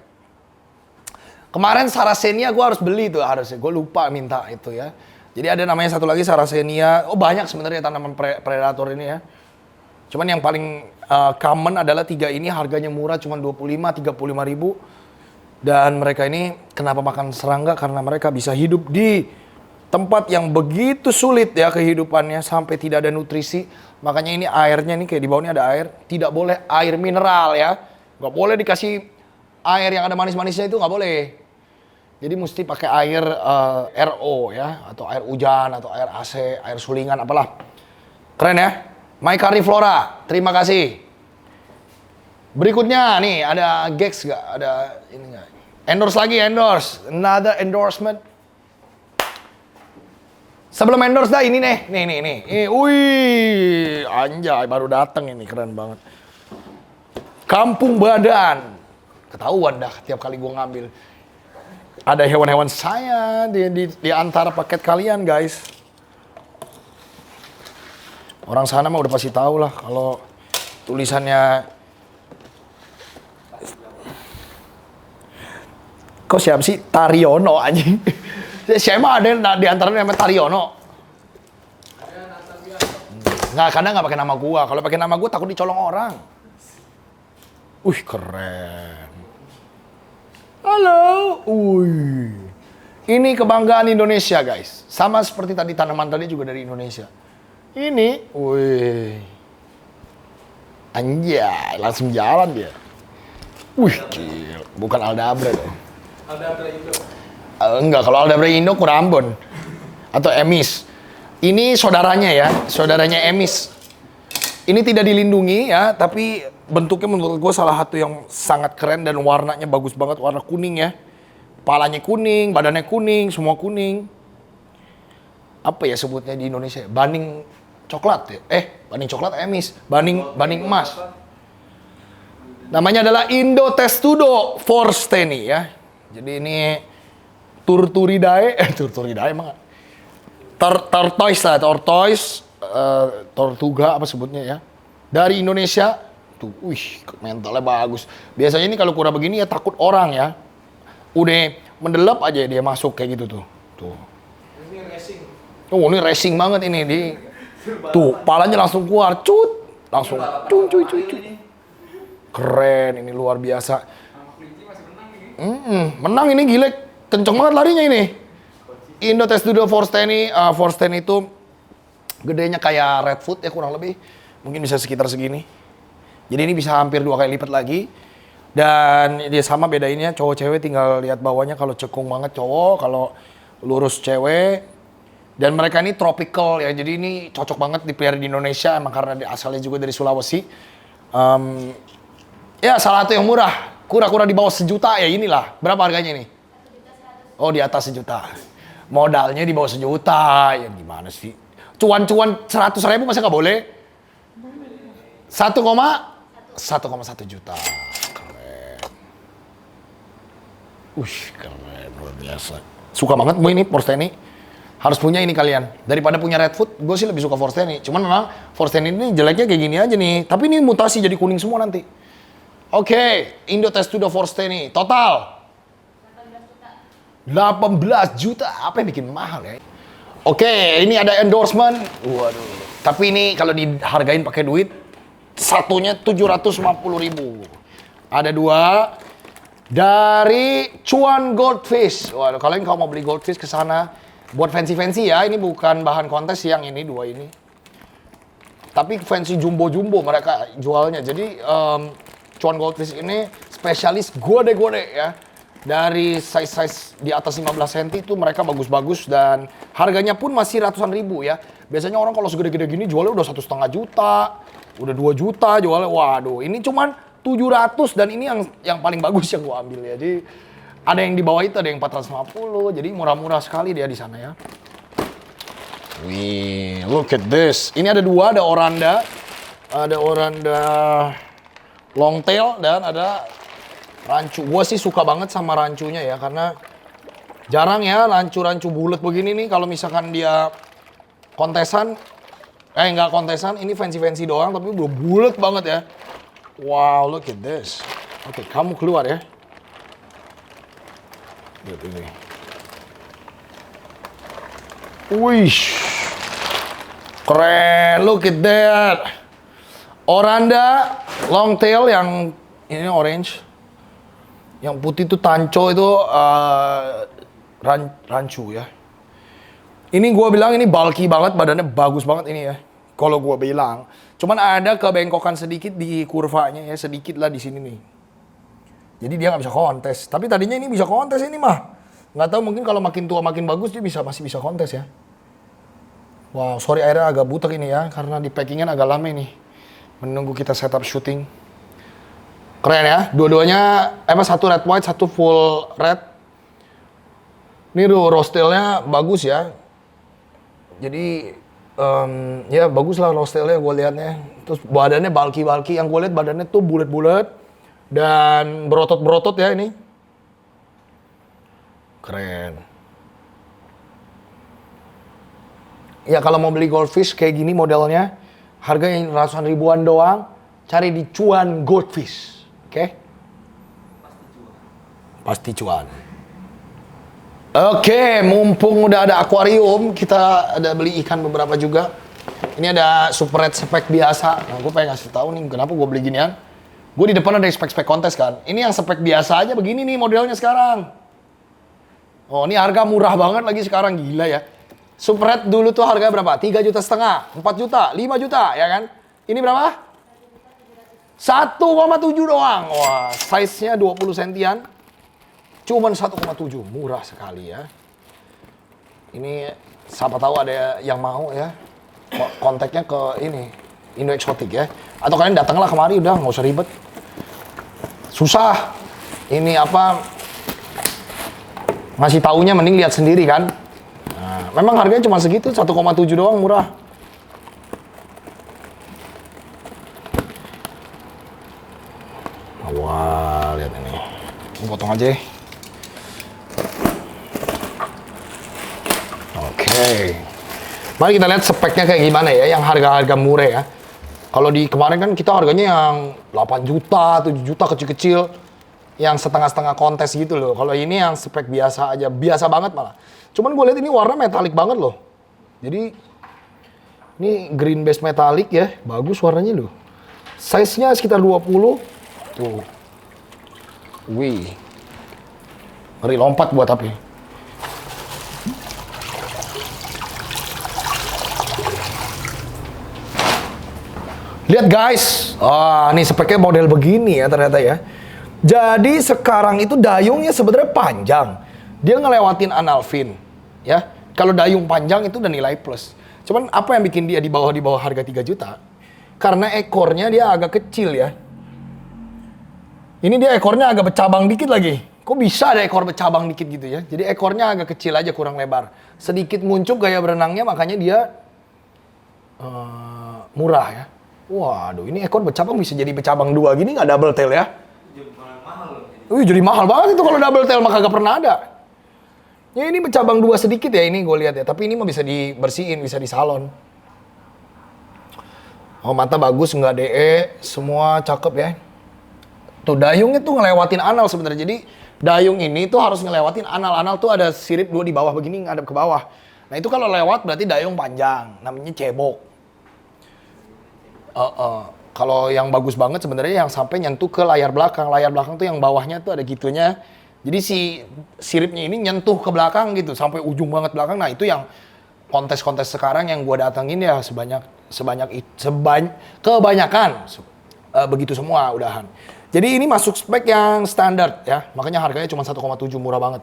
Kemarin Sarracenia gue harus beli tuh harusnya. Gue lupa minta itu ya. Jadi ada namanya satu lagi Sarracenia. Oh banyak sebenarnya tanaman predator ini ya. Cuman yang paling common adalah 3 ini, harganya murah cuma 25-35 ribu. Dan mereka ini kenapa makan serangga? Karena mereka bisa hidup di tempat yang begitu sulit ya kehidupannya sampai tidak ada nutrisi. Makanya ini airnya nih kayak di bawahnya ada air. Tidak boleh air mineral ya. Nggak boleh dikasih air yang ada manis-manisnya itu nggak boleh. Jadi mesti pakai air RO ya. Atau air hujan, atau air AC, air sulingan apalah. Keren ya. My Carniflora, terima kasih. Berikutnya nih ada Gex nggak? Ada ini nggak? Endorse lagi, endorse. Another endorsement. Sebelum endorse dah ini nih. Nih. Wih, anjay baru datang ini, keren banget. Kampung Badan. Ketahuan dah tiap kali gua ngambil. Ada hewan-hewan saya di antara paket kalian, guys. Orang sana mah udah pasti tahu lah kalau tulisannya. Kok siapa sih? Taryono anjing. Siapa ada di antaranya namanya Taryono? Nggak, kadang nggak pakai nama gua. Kalau pakai nama gua takut dicolong orang. Wih, keren. Halo. Wih. Ini kebanggaan Indonesia, guys. Sama seperti tadi tanaman tadi juga dari Indonesia. Ini, wih, anjay, langsung jalan dia. Wih, gila. Bukan Aldabra dong. Aldabra Indo. Enggak, kalau Aldabra Indo Kurambon atau Emis. Ini saudaranya ya, saudaranya Emis. Ini tidak dilindungi ya, tapi bentuknya menurut gue salah satu yang sangat keren dan warnanya bagus banget, warna kuning ya. Kepalanya kuning, badannya kuning, semua kuning. Apa ya sebutnya di Indonesia? Baning coklat ya? Baning coklat Emis. Baning emas. Namanya adalah Indotestudo forsteni ya. Jadi ini Turturidae, Turturidae emang tortoise lah, tortuga apa sebutnya ya. Dari Indonesia. Tuh, wih, mentalnya bagus. Biasanya ini kalau kura begini ya takut orang ya. Udah mendelap aja dia masuk kayak gitu tuh. Tuh. Ini racing. Oh, ini racing banget ini di. Tuh, palanya langsung keluar, cut. Langsung cuy. Keren, ini luar biasa. Menang ini gile. Kenceng banget larinya ini. Indotestudo forsteni, forsteni itu gedenya kayak redfoot ya kurang lebih. Mungkin bisa sekitar segini. Jadi ini bisa hampir 2 kali lipat lagi. Dan dia sama bedainnya cowok cewek tinggal lihat bawahnya, kalau cekung banget cowok, kalau lurus cewek. Dan mereka ini tropical ya, jadi ini cocok banget dipelihara di Indonesia emang karena asalnya juga dari Sulawesi. Ya salah satu yang murah, kura-kura di bawah 1 juta ya inilah. Berapa harganya ini? 1.100.000. Oh di atas 1 juta. Modalnya di bawah 1 juta, ya gimana sih? Cuan-cuan 100.000 masa nggak boleh? 1,1 juta. Keren, luar biasa. Suka banget gue ini forsteni. Harus punya ini kalian. Daripada punya redfoot, gue sih lebih suka forsteni. Cuman memang forsteni ini jeleknya kayak gini aja nih. Tapi ini mutasi jadi kuning semua nanti. Oke, Indotestudo forsteni. Total 18 juta. Apa yang bikin mahal ya? Oke, ini ada endorsement. Waduh. Tapi ini kalau dihargain pakai duit, satunya 750.000. Ada 2. Dari Cuan Goldfish. Waduh, kalian kalau mau beli goldfish ke sana buat fancy-fancy ya, ini bukan bahan kontes yang ini dua ini. Tapi fancy jumbo-jumbo mereka jualnya. Jadi Cuan Goldfish ini spesialis gode-gode ya. Dari size-size di atas 15 cm itu mereka bagus-bagus dan harganya pun masih ratusan ribu ya. Biasanya orang kalau segede-gede gini jualnya udah 1,5 juta, udah 2 juta jualnya. Waduh, ini cuman 700 dan ini yang paling bagus yang gua ambil ya. Jadi ada yang di bawah itu, ada yang 450. Jadi murah-murah sekali dia di sana ya. Wih, look at this. Ini ada dua, ada oranda. Ada oranda long tail dan ada rancu. Gua sih suka banget sama rancunya ya, karena jarang ya rancu-rancu bulat begini nih kalau misalkan dia kontesan. Nggak kontesan, ini fancy-fancy doang tapi udah bulat banget ya. Wow, look at this. Oke, kamu keluar ya. Lihat ini. Wih, keren, look at that. Oranda long tail yang ini orange. Yang putih itu tanco itu rancu ya. Ini gua bilang ini bulky banget, badannya bagus banget ini ya. Kalau gua bilang, cuman ada kebengkokan sedikit di kurvanya ya, sedikit lah di sini nih. Jadi dia nggak bisa kontes. Tapi tadinya ini bisa kontes ini mah. Nggak tahu mungkin kalau makin tua makin bagus dia masih bisa kontes ya. Wow, sorry airnya agak butek ini ya, karena di packingan agak lama nih. Menunggu kita setup syuting. Keren ya, dua-duanya satu red white, satu full red. Ini rostelnya bagus ya. Jadi ya bagus lah rostelnya gue liatnya. Terus badannya bulky, yang gue liat badannya tuh bulat-bulat dan berotot-berotot ya ini. Keren. Ya kalau mau beli goldfish kayak gini modelnya, harganya ratusan ribuan doang, cari di Cuan Goldfish. Oke? Pasti cuan. Oke, mumpung udah ada akuarium, kita ada beli ikan beberapa juga. Ini ada super red spek biasa. Nah, gue pengen ngasih tahu nih kenapa gue beli ginian. Gue di depan ada spek-spek kontes kan. Ini yang spek biasa aja begini nih modelnya sekarang. Oh, ini harga murah banget lagi sekarang, gila ya. Super red dulu tuh harga berapa? 3,5 juta, 4 juta, 5 juta ya kan? Ini berapa? 1,7 doang. Wah, size-nya 20 sentian. Cuman 1,7, murah sekali ya. Ini siapa tahu ada yang mau ya. Kontaknya ke ini, Indo Exotic ya. Atau kalian datanglah kemari udah, nggak usah ribet. Susah. Ini apa? Ngasih taunya mending lihat sendiri kan. Nah, memang harganya cuma segitu, 1,7 doang, murah. Wah, lihat ini. Ini potong aja. Oke. Mari kita lihat speknya kayak gimana ya, yang harga-harga murah ya. Kalau di kemarin kan kita harganya yang 8 juta, 7 juta kecil-kecil. Yang setengah-setengah kontes gitu loh. Kalau ini yang spek biasa aja, biasa banget malah. Cuman gue lihat ini warna metalik banget loh. Jadi ini green base metalik ya, bagus warnanya loh. Size-nya sekitar 20. Tuh. Wih. Ngeri lompat buat tapi. Lihat guys. Ah, nih speknya model begini ya ternyata ya. Jadi sekarang itu dayungnya sebenarnya panjang. Dia ngelewatin analfin. Ya. Kalau dayung panjang itu udah nilai plus. Cuman apa yang bikin dia di bawah harga 3 juta? Karena ekornya dia agak kecil ya. Ini dia ekornya agak bercabang dikit lagi. Kok bisa ada ekor bercabang dikit gitu ya? Jadi ekornya agak kecil aja, kurang lebar. Sedikit muncup gaya berenangnya, makanya dia murah ya. Waduh, ini ekor bercabang bisa jadi bercabang 2 gini, nggak double tail ya? Jadi mahal loh. Wih, jadi mahal banget itu kalau double tail, maka kagak pernah ada. Ya ini bercabang 2 sedikit ya ini gue lihat ya. Tapi ini mah bisa dibersihin, bisa disalon. Oh, mata bagus, nggak DE, semua cakep ya. Tuh dayungnya tuh ngelewatin anal sebenarnya. Jadi dayung ini tuh harus ngelewatin anal. Anal tuh ada sirip 2 di bawah begini ngadep ke bawah. Nah itu kalau lewat berarti dayung panjang. Namanya cebok. Kalau yang bagus banget sebenarnya yang sampai nyentuh ke layar belakang. Layar belakang tuh yang bawahnya tuh ada gitunya. Jadi si siripnya ini nyentuh ke belakang gitu sampai ujung banget belakang. Nah, itu yang kontes-kontes sekarang yang gua datengin ya kebanyakan begitu semua udahan. Jadi ini masuk spek yang standar ya. Makanya harganya cuma 1,7, murah banget.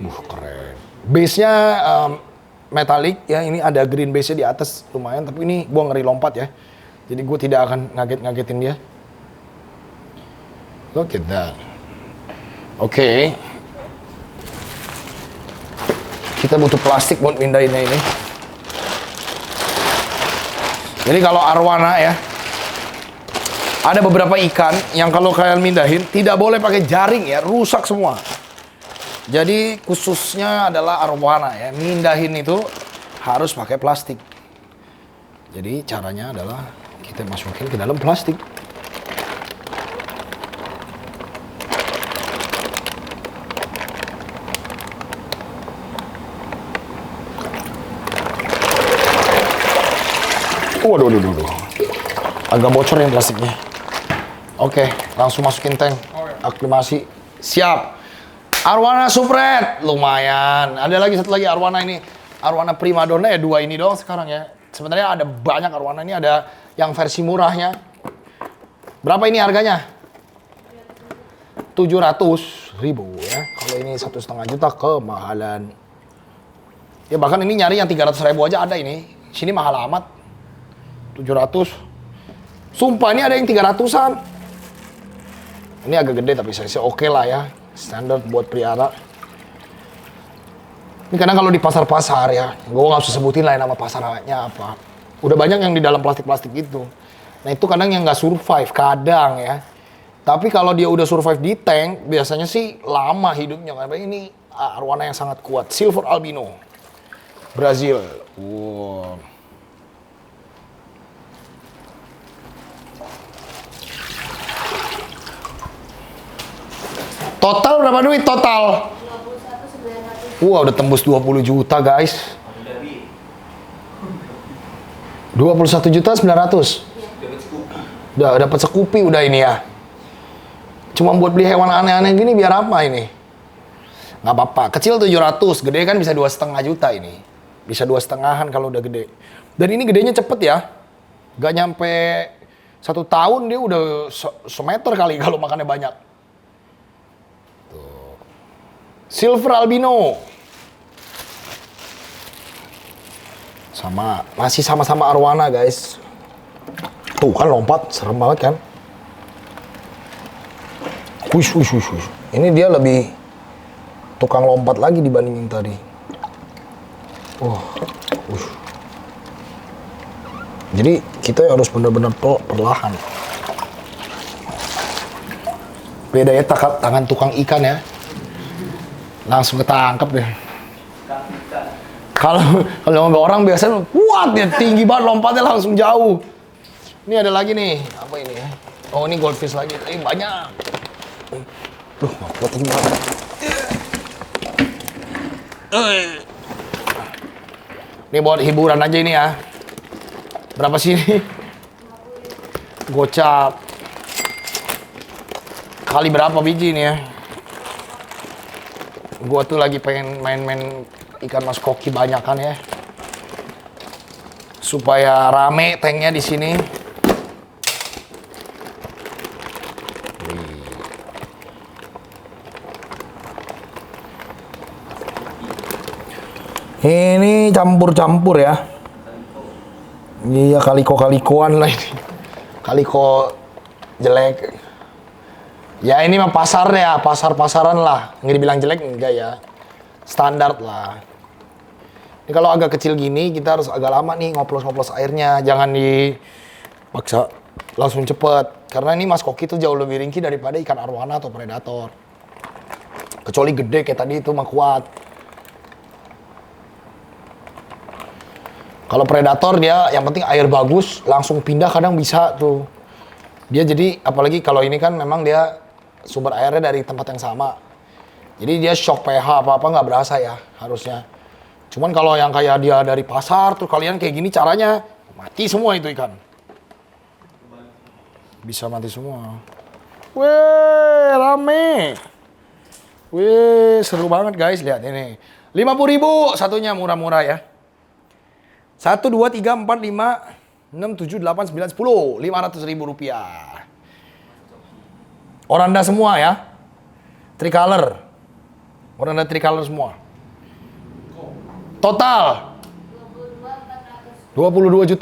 Keren. Base-nya metalik ya, ini ada green base-nya di atas lumayan, tapi ini gua ngeri lompat ya. Jadi gua tidak akan ngagetin dia. Look at that. Oke. Kita butuh plastik buat pindahinnya ini. Jadi kalau arwana ya, ada beberapa ikan yang kalau kalian mindahin tidak boleh pakai jaring ya, rusak semua. Jadi khususnya adalah arwana ya, mindahin itu harus pakai plastik. Jadi caranya adalah kita masukin ke dalam plastik. Waduh. Agak bocor yang plastiknya. Oke, langsung masukin tank. Aklimasi. Siap. Arwana Supret, lumayan. Ada lagi satu lagi Arwana ini. Arwana Primadona ya, 2 ini doang sekarang ya. Sebenarnya ada banyak Arwana, ini ada yang versi murahnya. Berapa ini harganya? 700.000 ya. Kalau ini 1,5 juta kemahalan. Ya bahkan ini nyari yang 300.000 aja ada ini. Sini mahal amat. 700. Sumpah ini ada yang 300-an. Ini agak gede tapi size oke lah ya. Standar buat pelihara. Ini kadang kalau di pasar-pasar ya, gue nggak usah sebutin lah nama pasarnya apa. Udah banyak yang di dalam plastik-plastik itu. Nah itu kadang yang nggak survive, kadang ya. Tapi kalau dia udah survive di tank, biasanya sih lama hidupnya. Karena ini arwana yang sangat kuat. Silver Albino. Brazil. Wow. Total berapa duit total? 21.900. Wah, udah tembus 20 juta, guys. 21.900.000. Udah dapat Scoopy udah ini ya. Cuma buat beli hewan aneh-aneh gini biar apa ini? Nggak apa-apa. Kecil 700, gede kan bisa 2,5 juta ini. Bisa 2,5-an kalau udah gede. Dan ini gedenya cepet ya. Gak nyampe 1 tahun dia udah semeter kali kalau makannya banyak. Silver Albino. Masih sama-sama arwana, guys. Tuh kan lompat, serem banget kan? Wush. Ini dia lebih tukang lompat lagi dibanding yang tadi. Wush. Jadi kita harus benar-benar perlahan. Beda ya tangan tukang ikan ya. Langsung ketangkep deh. Kalau nggak orang biasanya kuat dia, tinggi banget lompatnya langsung jauh. Ini ada lagi nih, apa ini ya? Oh ini goldfish lagi, banyak. Duh, nggak kuat tinggi banget. Ini buat hiburan aja ini ya. Berapa sih ini? Gocap. Kali berapa biji ini ya? Gua tuh lagi pengen main-main ikan mas koki banyakan ya. Supaya rame tanknya di sini. Ini campur-campur ya. Iya kaliko-kalikoan lah ini. Kaliko jelek. Ya ini mah pasarnya, pasar-pasaran lah. Nggak dibilang jelek enggak ya. Standar lah. Ini kalau agak kecil gini kita harus agak lama nih ngoplos-ngoplos airnya. Jangan dipaksa langsung cepet. Karena ini mas koki tuh jauh lebih ringkih daripada ikan arwana atau predator. Kecuali gede kayak tadi itu mah kuat. Kalau predator dia yang penting air bagus, langsung pindah kadang bisa tuh. Dia jadi apalagi kalau ini kan memang dia sumber airnya dari tempat yang sama. Jadi dia shock pH apa-apa nggak berasa ya harusnya. Cuman kalau yang kayak dia dari pasar tuh kalian kayak gini caranya Mati semua itu ikan. Bisa mati semua. Weh, rame. Wih, seru banget guys, lihat ini. 50.000 satunya, murah-murah ya. 1, 2, 3, 4, 5, 6, 7, 8, 9, 10. 500.000 rupiah. Oranda semua ya. Tricolor. Oranda tricolor semua. Total 22.400.000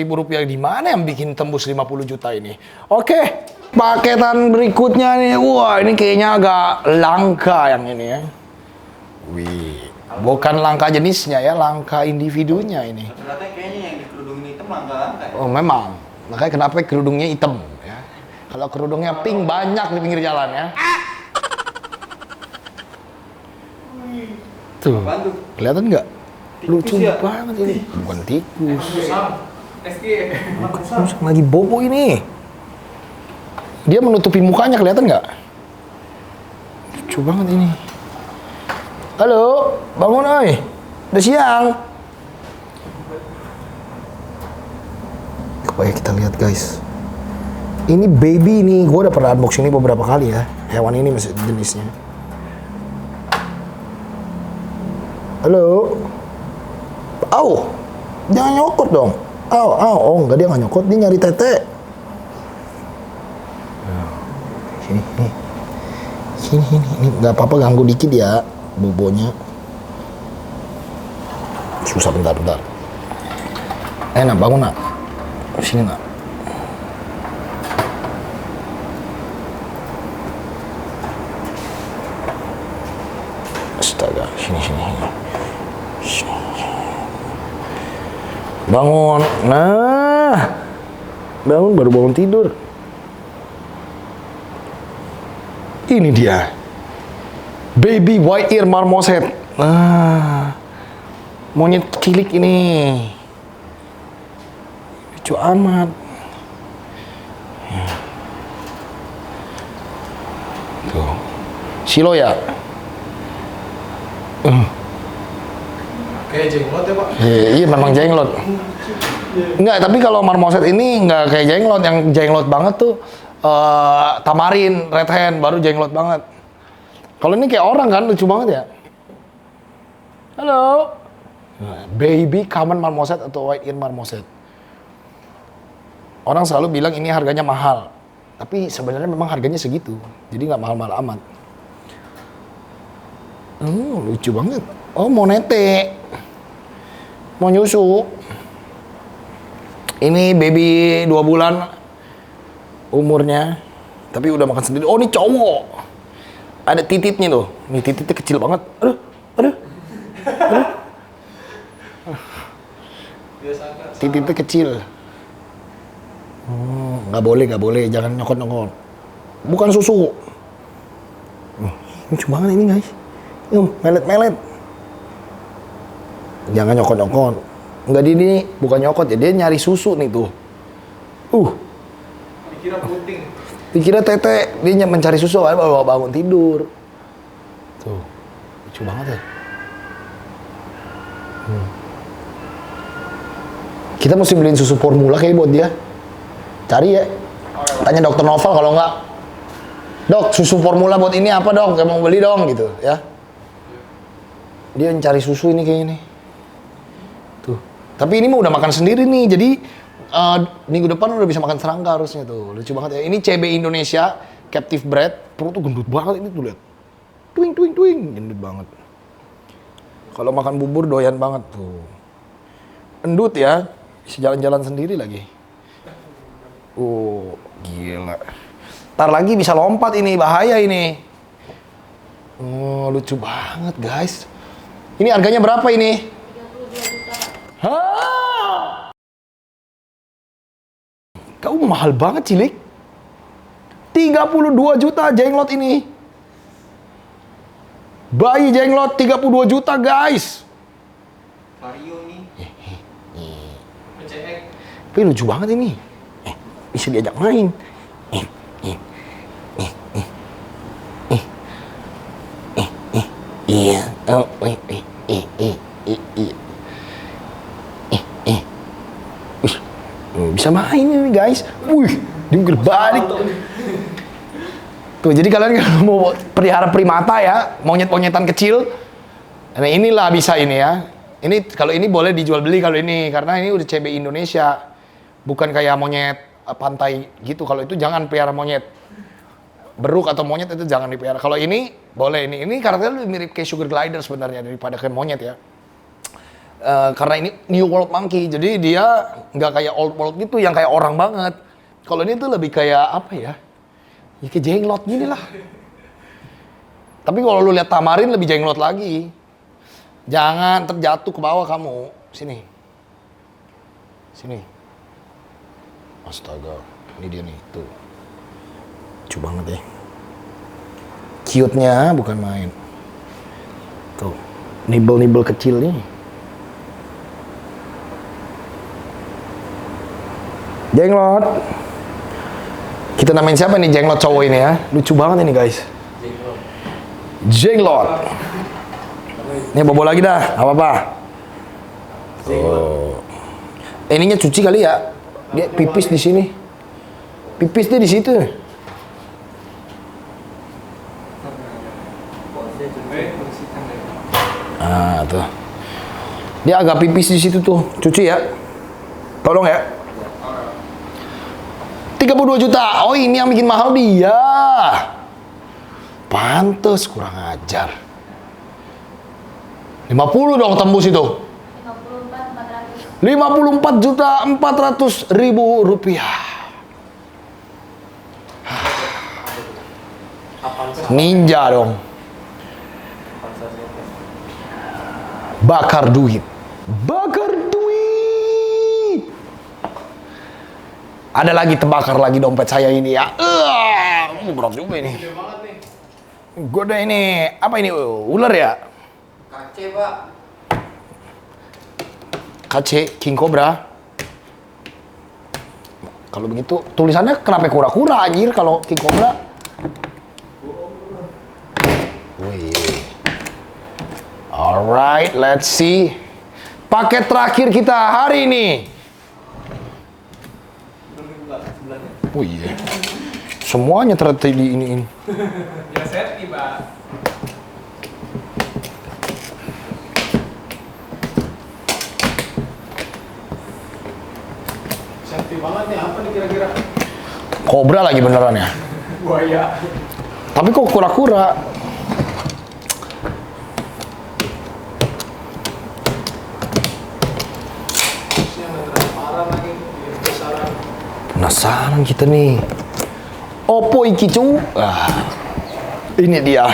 rupiah. Di mana yang bikin tembus 50 juta ini? Oke, paketan berikutnya nih. Wah, ini kayaknya agak langka yang ini ya. Wih, bukan langka jenisnya ya, langka individunya ini. Ternyata kayaknya yang di kerudung hitam langka-langka ya? Oh memang, makanya kenapa kerudungnya hitam ya. Kalau kerudungnya pink banyak di pinggir jalan ya. Tuh, kelihatan nggak? Lucu ya? banget ini. Bukan tikus. SG. Tikus lagi bobo ini. Dia menutupi mukanya, kelihatan nggak? Lucu banget ini. Halo, bangun oi. Udah siang. Coba kita lihat guys. Ini baby ini, gue udah pernah unboxing ini beberapa kali ya. Hewan ini masih jenisnya. Halo. Au, jangan nyokot dong. Oh, enggak, dia nggak nyokot, dia nyari tete. Sini, ini nggak apa-apa, ganggu dikit ya, bobonya. Susah, bentar. Nak, bangun nak. Sini nak. Astaga, sini. Bangun. Nah. Bangun, baru bangun tidur. Ini dia. Baby white ear marmoset. Nah. Monyet cilik ini. Lucu amat. Tuh. Silo ya? Kayak jenglot ya Pak? Iya, memang jenglot. Enggak, tapi kalau marmoset ini enggak kayak jenglot. Yang jenglot banget tuh tamarin, red hand, baru jenglot banget. Kalau ini kayak orang kan, lucu banget ya. Halo. Baby common marmoset atau white ear marmoset. Orang selalu bilang ini harganya mahal. Tapi sebenarnya memang harganya segitu. Jadi nggak mahal-mahal amat. Lucu banget. Oh, mau nete. Mau nyusu. Ini baby 2 bulan umurnya. Tapi udah makan sendiri. Oh, ini cowok. Ada tititnya tuh. Nih tititnya kecil banget. Aduh. Tititnya kecil. Nggak boleh. Jangan nyokot-nyokot. Bukan susu. Lucu banget ini guys. Melet-melet. Jangan nyokot-nyokot. Enggak, ini bukan nyokot ya, dia nyari susu nih tuh. Dikira puting. Dikira tete, dia mencari susu kan baru bangun tidur. Tuh, lucu banget ya. Kita mesti beliin susu formula kayak buat dia. Cari ya. Tanya dokter Novel kalau enggak. Dok, susu formula buat ini apa dok? Kayak mau beli dong gitu ya. Dia mencari susu ini kayaknya nih. Tuh. Tapi ini mah udah makan sendiri nih. Jadi minggu depan udah bisa makan serangga harusnya tuh. Lucu banget ya. Ini CB Indonesia Captive Breed. Perut tuh gendut banget ini tuh, lihat. Twing. Gendut banget. Kalau makan bubur doyan banget tuh. Endut ya. Bisa jalan-jalan sendiri lagi. Gila. Ntar lagi bisa lompat ini, bahaya ini. Lucu banget guys. Ini harganya berapa ini? 32 juta. Hah? Kau mahal banget cilik. 32 juta jenglot ini. Bayi jenglot 32 juta guys. Vario nih. Pecek. Tapi lucu banget ini. Bisa diajak main. Iya. jungkir balik. Tuh, jadi kalian kalau mau pelihara primata ya, monyet-monyetan kecil, nah inilah bisa ini ya. Ini kalau ini boleh dijual beli kalau ini, karena ini udah CB Indonesia, bukan kayak monyet pantai gitu. Kalau itu jangan pelihara monyet. Beruk atau monyet itu jangan dipelihara. Kalau ini boleh ini karakternya lebih mirip kayak sugar glider sebenarnya daripada kayak monyet ya. Karena ini New World Monkey, jadi dia nggak kayak Old World gitu yang kayak orang banget. Kalau ini tuh lebih kayak apa ya? Ya kayak jenglot gini lah. Tapi kalau lu lihat Tamarin lebih jenglot lagi. Jangan terjatuh ke bawah kamu. Sini. Sini. Astaga, ini dia nih, tuh. Lucu banget ya. Cute-nya bukan main. Tuh, nibel-nibel kecil nih. Jenglot. Kita namain siapa nih jenglot cowok ini ya? Lucu banget ini guys. Jenglot. Nih bobo lagi dah, apa-apa. Oh. Ininya cuci kali ya? Dia pipis di sini. Pipis dia di situ. Ah, tuh. Dia agak pipis di situ tuh. Cuci ya. Tolong ya. 32 juta. Oh, ini yang bikin mahal dia. Pantes kurang ajar. 50 dong tembus itu. 54 juta 400 ribu rupiah. Ninja dong. Bakar duit. Bakar duit. Ada lagi terbakar lagi dompet saya ini ya. Berat juga ini. Goda ini. Apa ini? Ular ya? Kace, Pak. Kace, King Cobra. Kalau begitu tulisannya kenapa kura-kura anjir kalau King Cobra? Wih. Alright, let's see. Paket terakhir kita hari ini. Oh iya. Semuanya ternyata di ini. Ya safety, Pak. Safety banget nih, apa nih kira-kira? Kobra lagi beneran ya. Buaya. Tapi kok kura-kura? Penasaran kita nih. Oppo Ikicu. Ini dia.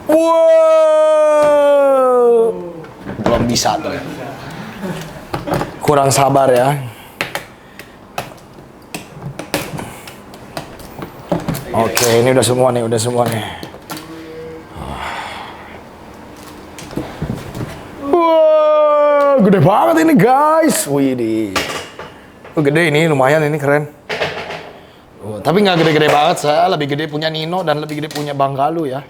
Wow. Belum bisa tuh. Kurang sabar ya. Oke, ini udah semua nih, Wow, gede banget ini guys. Wih, gede ini, lumayan ini keren. Tapi nggak gede-gede banget, saya lebih gede punya Nino dan lebih gede punya Bang Galuh ya.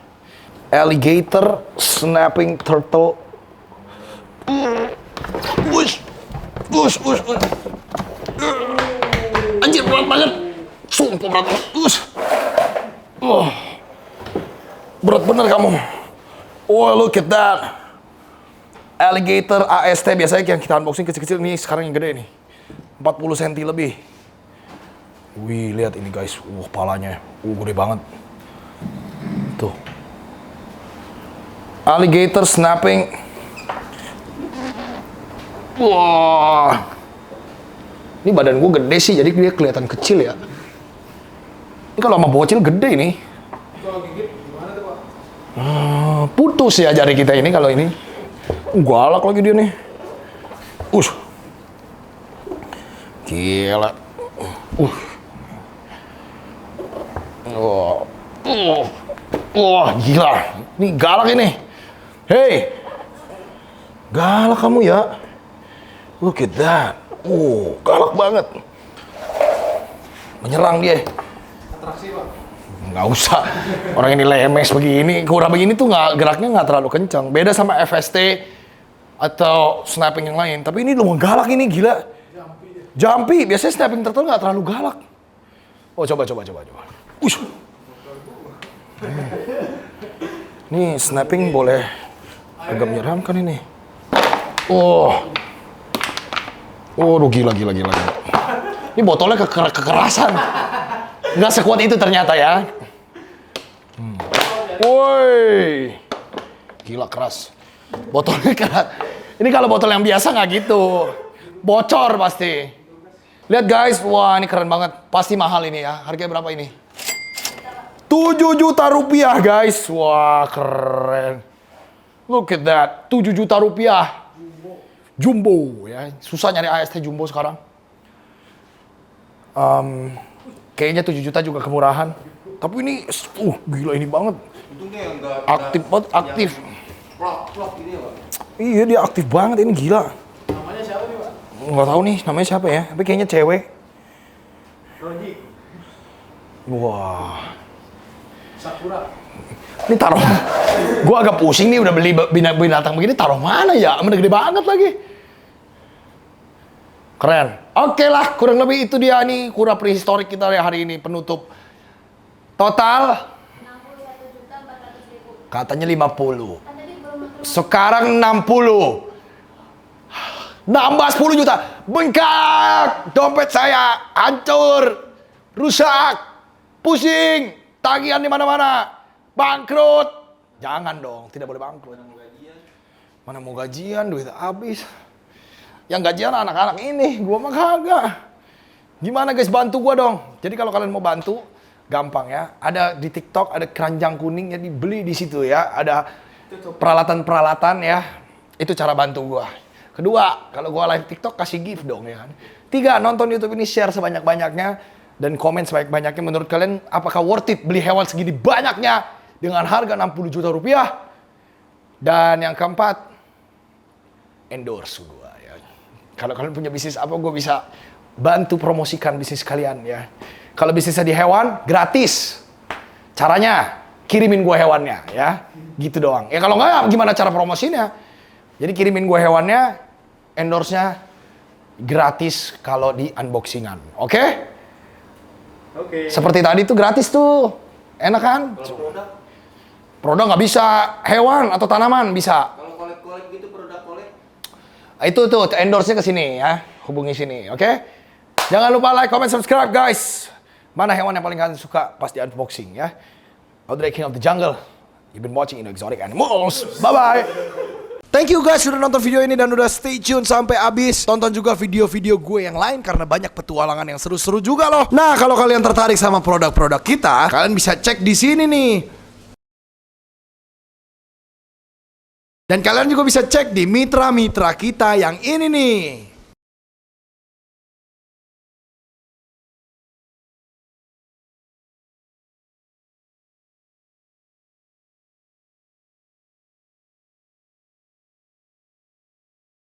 Alligator snapping turtle. Wush. Anjir berat banget. Sumpah berat banget. Berat bener kamu. Oh, look at that. Alligator AST biasanya yang kita unboxing kecil-kecil, nih sekarang yang gede nih. 40 cm lebih. Wih, lihat ini guys. Palanya. Gede banget. Tuh. Alligator snapping. Wah. Ini badan gue gede sih, jadi dia kelihatan kecil ya. Ini kalau sama bocil gede ini. Kalau gigit gimana tuh, Pak? Putus ya jari kita ini kalau ini. Galak lagi dia nih. Gila. Gila. Ini galak ini. Hey. Galak kamu ya. Look at that. Galak banget. Menyerang dia. Atraksi, Pak. Nggak usah. Orang ini lemes begini, kurang begini tuh geraknya nggak terlalu kencang. Beda sama FST atau snapping yang lain. Tapi ini lumayan galak ini, gila. Jumpy, biasanya snapping turtle nggak terlalu galak. Oh, coba. Ush. Nih, snapping boleh agak menyeramkan ini. Oh, aduh gila. Ini botolnya kekerasan. Nggak sekuat itu ternyata ya. Woi, gila keras. Botolnya keras. Ini kalau botol yang biasa nggak gitu, bocor pasti. Lihat guys, wah ini keren banget. Pasti mahal ini ya. Harganya berapa ini? 7 juta rupiah guys. Wah keren. Look at that, 7 juta rupiah. Jumbo ya. Susah nyari AST jumbo sekarang. Kayaknya 7 juta juga kemurahan. Tapi ini, gila ini banget. Aktif banget, aktif. Plok ini ya, Pak. Iya dia aktif banget, ini gila. Namanya siapa nih, Pak? Nggak tahu nih namanya siapa ya, tapi kayaknya cewek. Roji. Wah. Sakura. Ini taruh. Gua agak pusing nih udah beli binatang begini, taruh mana ya? Udah gede banget lagi. Keren. Oke lah, kurang lebih itu dia nih kura prehistorik kita ya hari ini penutup. Total 61.400.000. katanya 50. Kan tadi belum masuk. Sekarang 60. Nambah 10 juta. Bengkak. Dompet saya hancur. Rusak. Pusing. Tagihan di mana-mana. Bangkrut. Jangan dong, tidak boleh bangkrut. Mana mau gajian, duit habis. Yang gajian anak-anak ini, gua mah kagak. Gimana guys, bantu gua dong. Jadi kalau kalian mau bantu, gampang ya. Ada di TikTok, ada keranjang kuning, jadi beli di situ ya. Ada peralatan-peralatan ya. Itu cara bantu gua. Kedua, kalau gua live TikTok kasih gift dong ya kan. 3, nonton YouTube ini share sebanyak-banyaknya dan komen sebanyak-banyaknya. Menurut kalian apakah worth it beli hewan segini banyaknya dengan harga 60 juta rupiah? Dan yang keempat, endorse gua ya. Kalau kalian punya bisnis apa, gua bisa bantu promosikan bisnis kalian ya. Kalau bisnisnya di hewan, gratis. Caranya, kirimin gua hewannya ya. Gitu doang. Ya kalau nggak, gimana cara promosinya? Jadi kirimin gua hewannya, endorse-nya gratis kalau di unboxingan. Oke? Oke. Seperti tadi tuh gratis tuh. Enak kan? Kalau produk, Produk nggak bisa, hewan atau tanaman bisa. kalau kolek-kolek gitu produk kolek. Itu tuh endorse-nya ke sini ya. Hubungi sini, oke? Jangan lupa like, comment, subscribe guys. Mana hewan yang paling kalian suka pas di unboxing ya. Audrey King of the Jungle. You've been watching Exotic Animals. Bye-bye. Thank you guys sudah nonton video ini dan udah stay tune sampai habis. Tonton juga video-video gue yang lain karena banyak petualangan yang seru-seru juga loh. Nah, kalau kalian tertarik sama produk-produk kita, kalian bisa cek di sini nih. Dan kalian juga bisa cek di mitra-mitra kita yang ini nih.